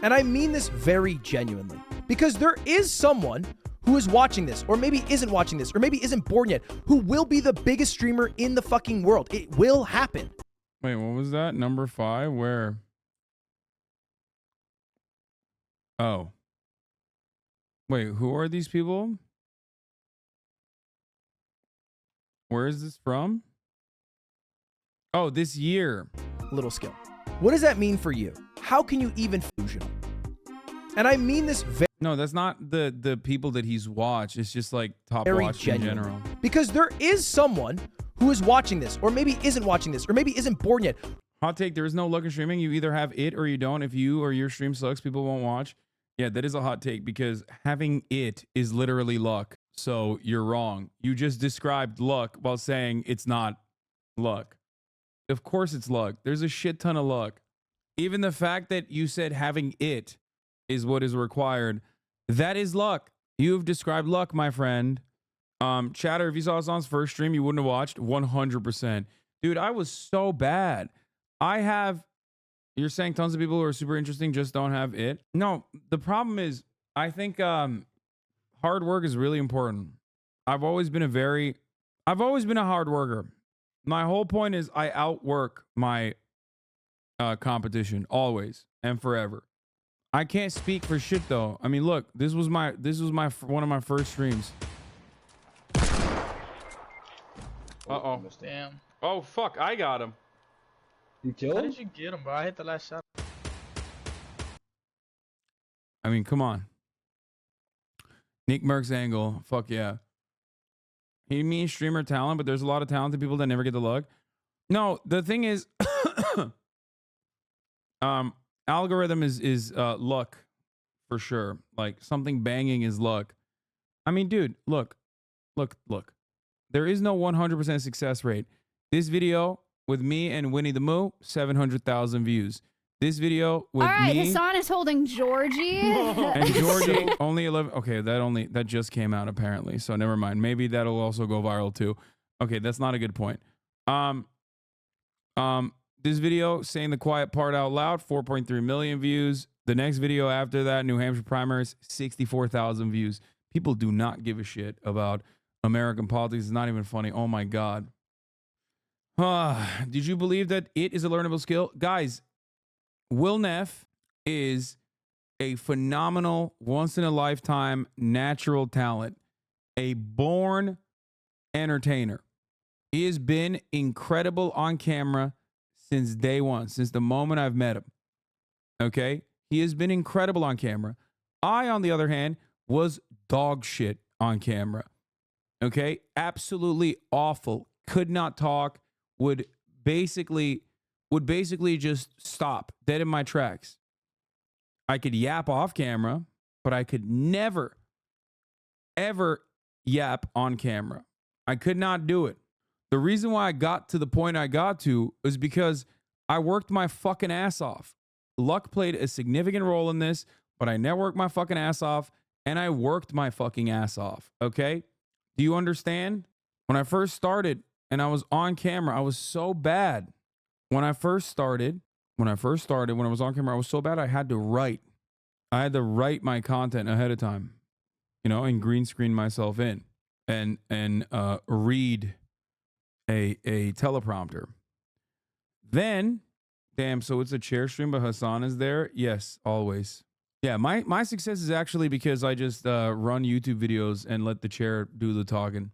And I mean this very genuinely, because there is someone who is watching this, or maybe isn't watching this, or maybe isn't born yet, who will be the biggest streamer in the fucking world. It will happen. Wait, what was that? Number 5? Where? Oh. Wait, who are these people? Where is this from? Oh, this year. Little skill. What does that mean for you? How can you even delusional? And I mean this very No, that's not the people that he's watched. It's just like top watched genuine. in general. Because there is someone who is watching this, or maybe isn't watching this, or maybe isn't born yet. Hot take, there is no luck in streaming. You either have it or you don't. If you or your stream sucks, people won't watch. Yeah, that is a hot take because having it is literally luck. So you're wrong. You just described luck while saying it's not luck. Of course it's luck. There's a shit ton of luck. Even the fact that you said having it is what is required, that is luck. You have described luck, my friend. Chatter, if you saw Hasan's first stream, you wouldn't have watched 100%. Dude, I was so bad. You're saying tons of people who are super interesting just don't have it. No, the problem is, I think hard work is really important. I've always been a hard worker. My whole point is I outwork my competition always and forever. I can't speak for shit though. I mean, look, this was my one of my first streams. Uh-oh. Damn. Oh fuck, I got him. You killed How him? did you get him, bro? I hit the last shot. I mean, come on. Nick Merck's angle. Fuck yeah. He means streamer talent, but there's a lot of talented people that never get the luck. No, the thing is, algorithm is luck for sure. Like something banging is luck. I mean, dude, look. There is no 100% success rate. This video with me and Winnie the Moo, 700,000 views. This video with All right, me Hasan is holding Georgie. and Georgie only 11. Okay, that just came out apparently. So never mind. Maybe that'll also go viral too. Okay, that's not a good point. This video saying the quiet part out loud, 4.3 million views. The next video after that, New Hampshire primaries, 64,000 views. People do not give a shit about American politics. It's not even funny. Oh my God. Did you believe that it is a learnable skill? Guys, Will Neff is a phenomenal, once-in-a-lifetime natural talent, a born entertainer. He has been incredible on camera since day one, since the moment I've met him. Okay? He has been incredible on camera. I, on the other hand, was dog shit on camera. Okay? Absolutely awful. Could not talk. Would basically just stop dead in my tracks. I could yap off camera, but I could never, ever yap on camera. I could not do it. The reason why I got to the point I got to is because I worked my fucking ass off. Luck played a significant role in this, but I networked my fucking ass off and I worked my fucking ass off. Okay? Do you understand? When I first started and I was on camera, I was so bad. When I was on camera, I was so bad I had to write. I had to write my content ahead of time, and green screen myself in and read a teleprompter. Then, damn, so it's a chair stream, but Hasan is there? Yes, always. Yeah, my success is actually because I just run YouTube videos and let the chair do the talking.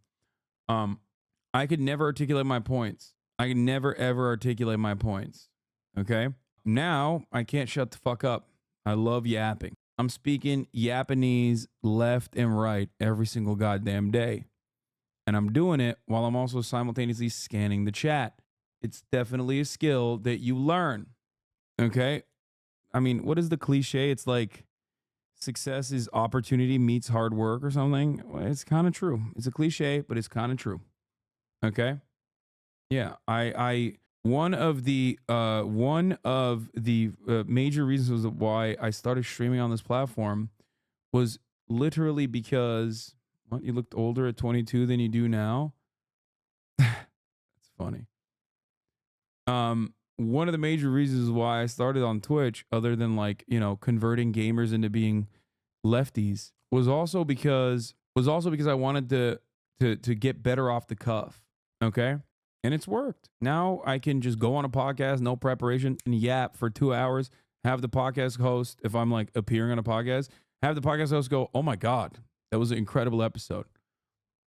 I could never articulate my points. I can never, ever articulate my points. Okay? Now, I can't shut the fuck up. I love yapping. I'm speaking Japanese left and right every single goddamn day. And I'm doing it while I'm also simultaneously scanning the chat. It's definitely a skill that you learn. Okay? I mean, what is the cliche? It's like success is opportunity meets hard work or something. Well, it's kind of true. It's a cliche, but it's kind of true. Okay? Yeah, one of the major reasons why I started streaming on this platform was literally because you looked older at 22 than you do now. That's funny. One of the major reasons why I started on Twitch, other than converting gamers into being lefties, was also because I wanted to get better off the cuff. Okay. And it's worked. Now I can just go on a podcast, no preparation, and yap for 2 hours, have the podcast host, if I'm appearing on a podcast, have the podcast host go, "Oh my God, that was an incredible episode."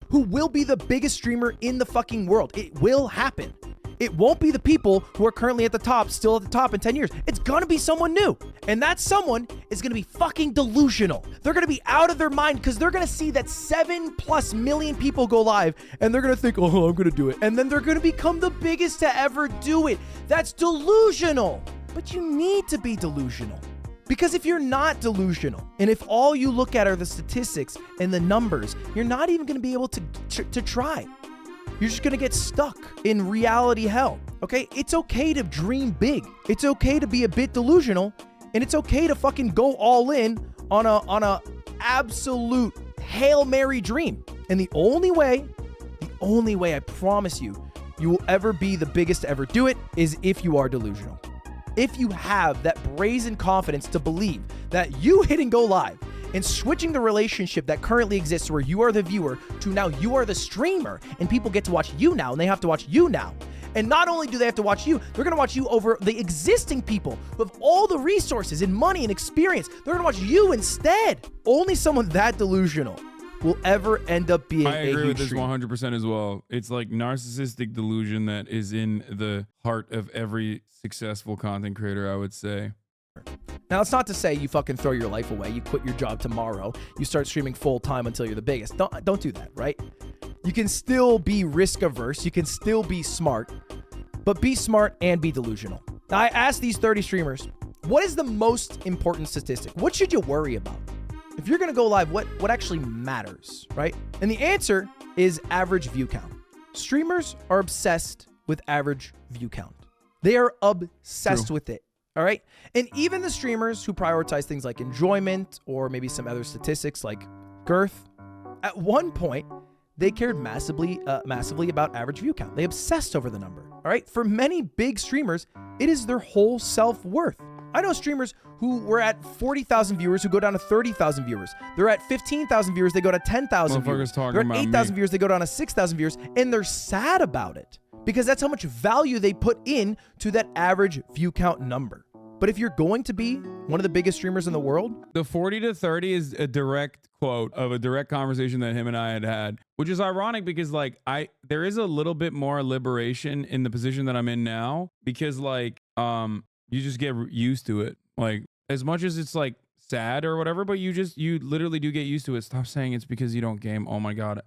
Who will be the biggest streamer in the fucking world. It will happen. It won't be the people who are currently at the top, still at the top in 10 years. It's gonna be someone new. And that someone is gonna be fucking delusional. They're gonna be out of their mind because they're gonna see that 7+ million people go live and they're gonna think, "Oh, I'm gonna do it." And then they're gonna become the biggest to ever do it. That's delusional. But you need to be delusional. Because if you're not delusional, and if all you look at are the statistics and the numbers, you're not even gonna be able to try. You're just gonna get stuck in reality hell, okay? It's okay to dream big. It's okay to be a bit delusional, and it's okay to fucking go all in on a absolute Hail Mary dream. And the only way, I promise you will ever be the biggest to ever do it is if you are delusional. If you have that brazen confidence to believe that you hitting go live and switching the relationship that currently exists where you are the viewer to now you are the streamer and people get to watch you now and they have to watch you now. And not only do they have to watch you, they're going to watch you over the existing people who have all the resources and money and experience. They're going to watch you instead. Only someone that delusional will ever end up being I agree with this streamer. 100% as well. It's like narcissistic delusion that is in the heart of every successful content creator, I would say. Now, it's not to say you fucking throw your life away. You quit your job tomorrow. You start streaming full time until you're the biggest. Don't do that, right? You can still be risk averse. You can still be smart, but be smart and be delusional. Now, I asked these 30 streamers, what is the most important statistic? What should you worry about? If you're going to go live, what actually matters, right? And the answer is average view count. Streamers are obsessed with average view count. They are obsessed with it. All right. And even the streamers who prioritize things like enjoyment or maybe some other statistics like girth, at one point, they cared massively about average view count. They obsessed over the number. All right. For many big streamers, it is their whole self-worth. I know streamers who were at 40,000 viewers who go down to 30,000 viewers. They're at 15,000 viewers, they go to 10,000 viewers. They're at 8,000 viewers, they go down to 6,000 viewers, and they're sad about it because that's how much value they put in to that average view count number. But if you're going to be one of the biggest streamers in the world, the 40 to 30 is a direct quote of a direct conversation that him and I had, which is ironic because like there is a little bit more liberation in the position that I'm in now because like, you just get used to it. Like as much as it's like sad or whatever, but you literally do get used to it. Stop saying it's because you don't game. Oh my God.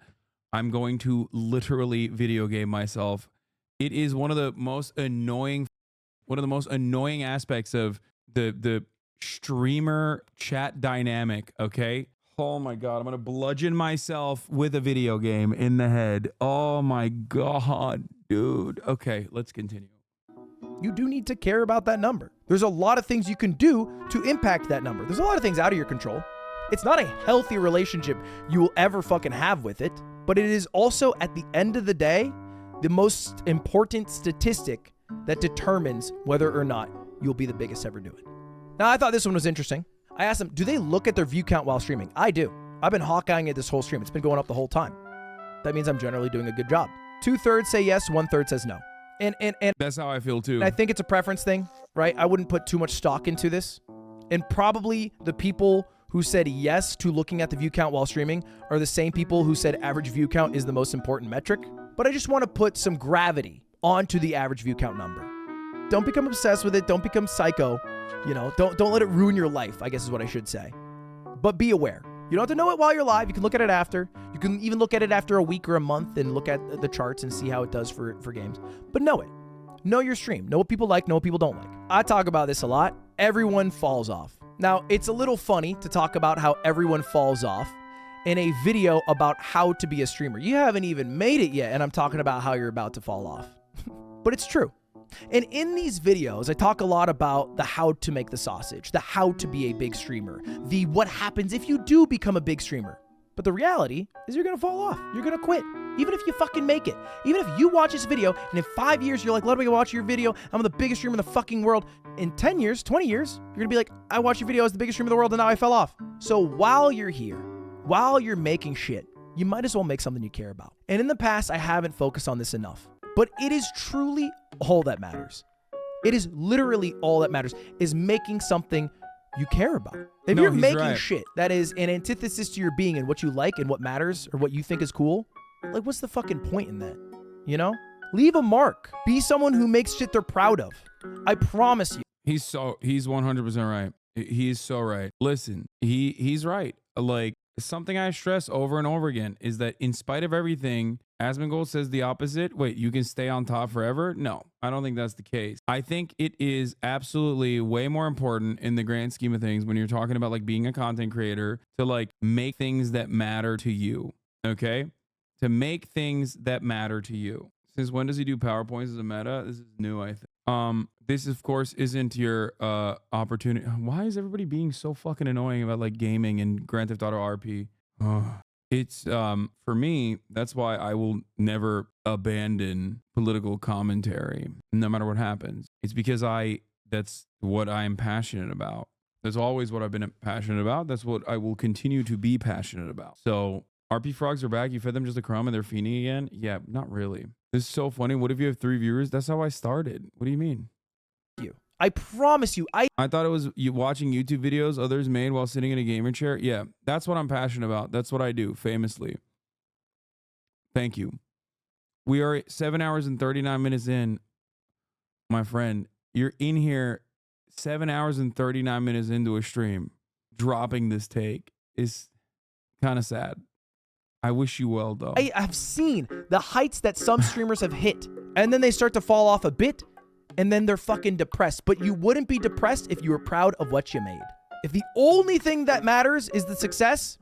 I'm going to literally video game myself. It is one of the most annoying aspects of the streamer chat dynamic. Okay. Oh my God. I'm going to bludgeon myself with a video game in the head. Oh my God, dude. Okay. Let's continue. you do need to care about that number. There's a lot of things you can do to impact that number. There's a lot of things out of your control. It's not a healthy relationship you will ever fucking have with it, but it is also, at the end of the day, the most important statistic that determines whether or not you'll be the biggest ever do it. Now, I thought this one was interesting. I asked them, do they look at their view count while streaming? I do. I've been Hawkeyeing it this whole stream. It's been going up the whole time. That means I'm generally doing a good job. 2/3 say yes, 1/3 says no. And that's how I feel too. I think it's a preference thing, right? I wouldn't put too much stock into this. And probably the people who said yes to looking at the view count while streaming are the same people who said average view count is the most important metric. But I just want to put some gravity onto the average view count number. Don't become obsessed with it. Don't become psycho. You know, don't let it ruin your life, I guess is what I should say. But be aware. You don't have to know it while you're live. You can look at it after. You can even look at it after a week or a month and look at the charts and see how it does for games. But know it. Know your stream. Know what people like, know what people don't like. I talk about this a lot. Everyone falls off. Now, it's a little funny to talk about how everyone falls off in a video about how to be a streamer. You haven't even made it yet, and I'm talking about how you're about to fall off. But it's true. And in these videos, I talk a lot about the how to make the sausage, the how to be a big streamer, the what happens if you do become a big streamer. But the reality is you're going to fall off. You're going to quit. Even if you fucking make it. Even if you watch this video and in 5 years, you're like, Ludwig, I watch your video. I'm the biggest streamer in the fucking world. In 10 years, 20 years, you're going to be like, I watched your video as the biggest streamer in the world and now I fell off. So while you're here, while you're making shit, you might as well make something you care about. And in the past, I haven't focused on this enough. But it is truly all that matters. It is literally all that matters, is making something you care about. If you're making shit that is an antithesis to your being and what you like and what matters or what you think is cool, like what's the fucking point in that? You know? Leave a mark. Be someone who makes shit they're proud of. I promise you. He's 100% right. He's so right. Listen, he's right. Like, something I stress over and over again is that in spite of everything, Asmongold says the opposite. Wait, you can stay on top forever? No, I don't think that's the case. I think it is absolutely way more important in the grand scheme of things when you're talking about like being a content creator to like make things that matter to you. Okay? To make things that matter to you. Since when does he do PowerPoints as a meta? This is new, I think. This of course isn't your opportunity. Why is everybody being so fucking annoying about like gaming and Grand Theft Auto RP? It's for me, that's why I will never abandon political commentary no matter what happens. It's because that's what I'm passionate about. That's always what I've been passionate about. That's what I will continue to be passionate about. So RP frogs are back. You fed them just a crumb and they're feeding again? Yeah, not really. This is so funny. What if you have 3 viewers? That's how I started. What do you mean? I promise you, I thought it was you watching YouTube videos others made while sitting in a gamer chair. Yeah, that's what I'm passionate about. That's what I do, famously. Thank you. We are 7 hours and 39 minutes in, my friend. You're in here 7 hours and 39 minutes into a stream. Dropping this take is kind of sad. I wish you well, though. I have seen the heights that some streamers have hit, and then they start to fall off a bit, and then they're fucking depressed. But you wouldn't be depressed if you were proud of what you made. If the only thing that matters is the success,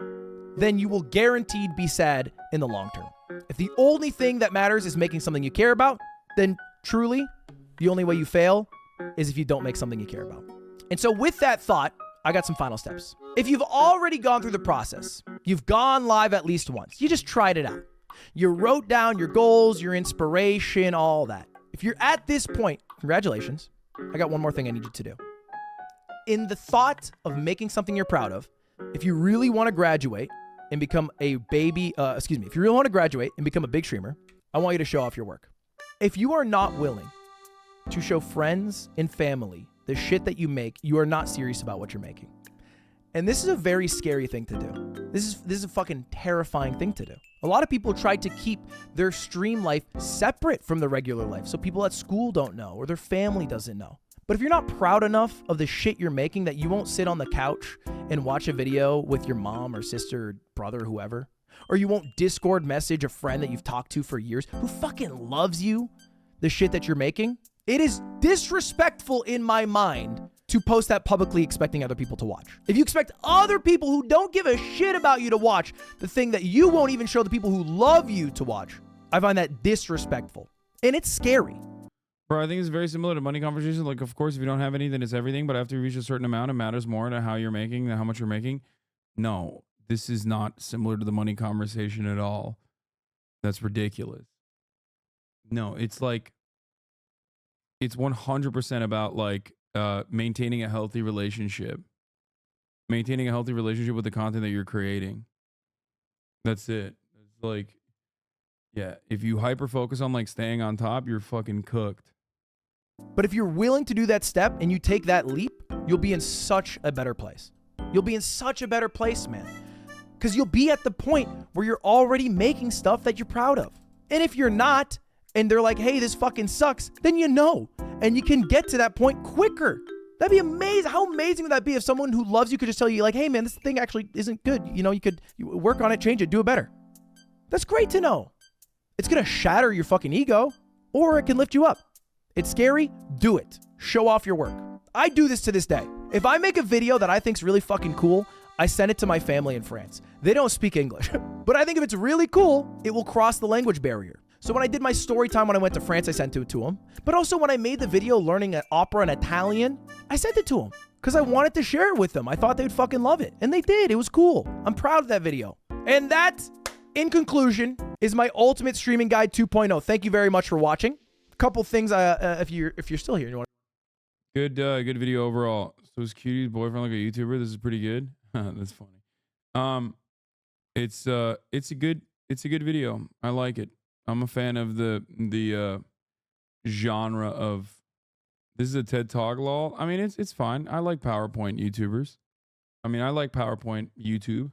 then you will guaranteed be sad in the long term. If the only thing that matters is making something you care about, then truly, the only way you fail is if you don't make something you care about. And so with that thought, I got some final steps. If you've already gone through the process, you've gone live at least once, you just tried it out. You wrote down your goals, your inspiration, all that. If you're at this point, congratulations. I got one more thing I need you to do. In the thought of making something you're proud of, if you really want to graduate and become a baby, if you really want to graduate and become a big streamer, I want you to show off your work. If you are not willing to show friends and family the shit that you make, you are not serious about what you're making. And this is a very scary thing to do. This is a fucking terrifying thing to do. A lot of people try to keep their stream life separate from the regular life, so people at school don't know or their family doesn't know. But if you're not proud enough of the shit you're making that you won't sit on the couch and watch a video with your mom or sister or brother or whoever, or you won't Discord message a friend that you've talked to for years who fucking loves you, the shit that you're making, it is disrespectful in my mind to post that publicly expecting other people to watch. If you expect other people who don't give a shit about you to watch the thing that you won't even show the people who love you to watch, I find that disrespectful. And it's scary. Bro, I think it's very similar to money conversations. Like, of course, if you don't have any, then it's everything. But after you reach a certain amount, it matters more to how you're making than how much you're making. No, this is not similar to the money conversation at all. That's ridiculous. No, it's like, it's 100% about like maintaining a healthy relationship. Maintaining a healthy relationship with the content that you're creating. That's it. It's like, yeah, if you hyper focus on like staying on top, you're fucking cooked. But if you're willing to do that step and you take that leap, you'll be in such a better place. You'll be in such a better place, man. Because you'll be at the point where you're already making stuff that you're proud of. And if you're not, and they're like, hey, this fucking sucks, then you know. And you can get to that point quicker. That'd be amazing. How amazing would that be if someone who loves you could just tell you like, hey man, this thing actually isn't good. You know, you could work on it, change it, do it better. That's great to know. It's going to shatter your fucking ego, or it can lift you up. It's scary. Do it. Show off your work. I do this to this day. If I make a video that I think's really fucking cool, I send it to my family in France. They don't speak English, but I think if it's really cool, it will cross the language barrier. So when I did my story time when I went to France, I sent it to them. But also when I made the video learning opera and Italian, I sent it to them because I wanted to share it with them. I thought they'd fucking love it. And they did. It was cool. I'm proud of that video. And that, in conclusion, is my ultimate streaming guide 2.0. Thank you very much for watching. A couple things, if you're still here. You want good video overall. So is Cutie's boyfriend like a YouTuber? This is pretty good. That's funny. It's a good video. I like it. I'm a fan of the genre of, this is a TED Talk lol. I mean, it's fine. I like PowerPoint YouTubers. I mean, I like PowerPoint YouTube.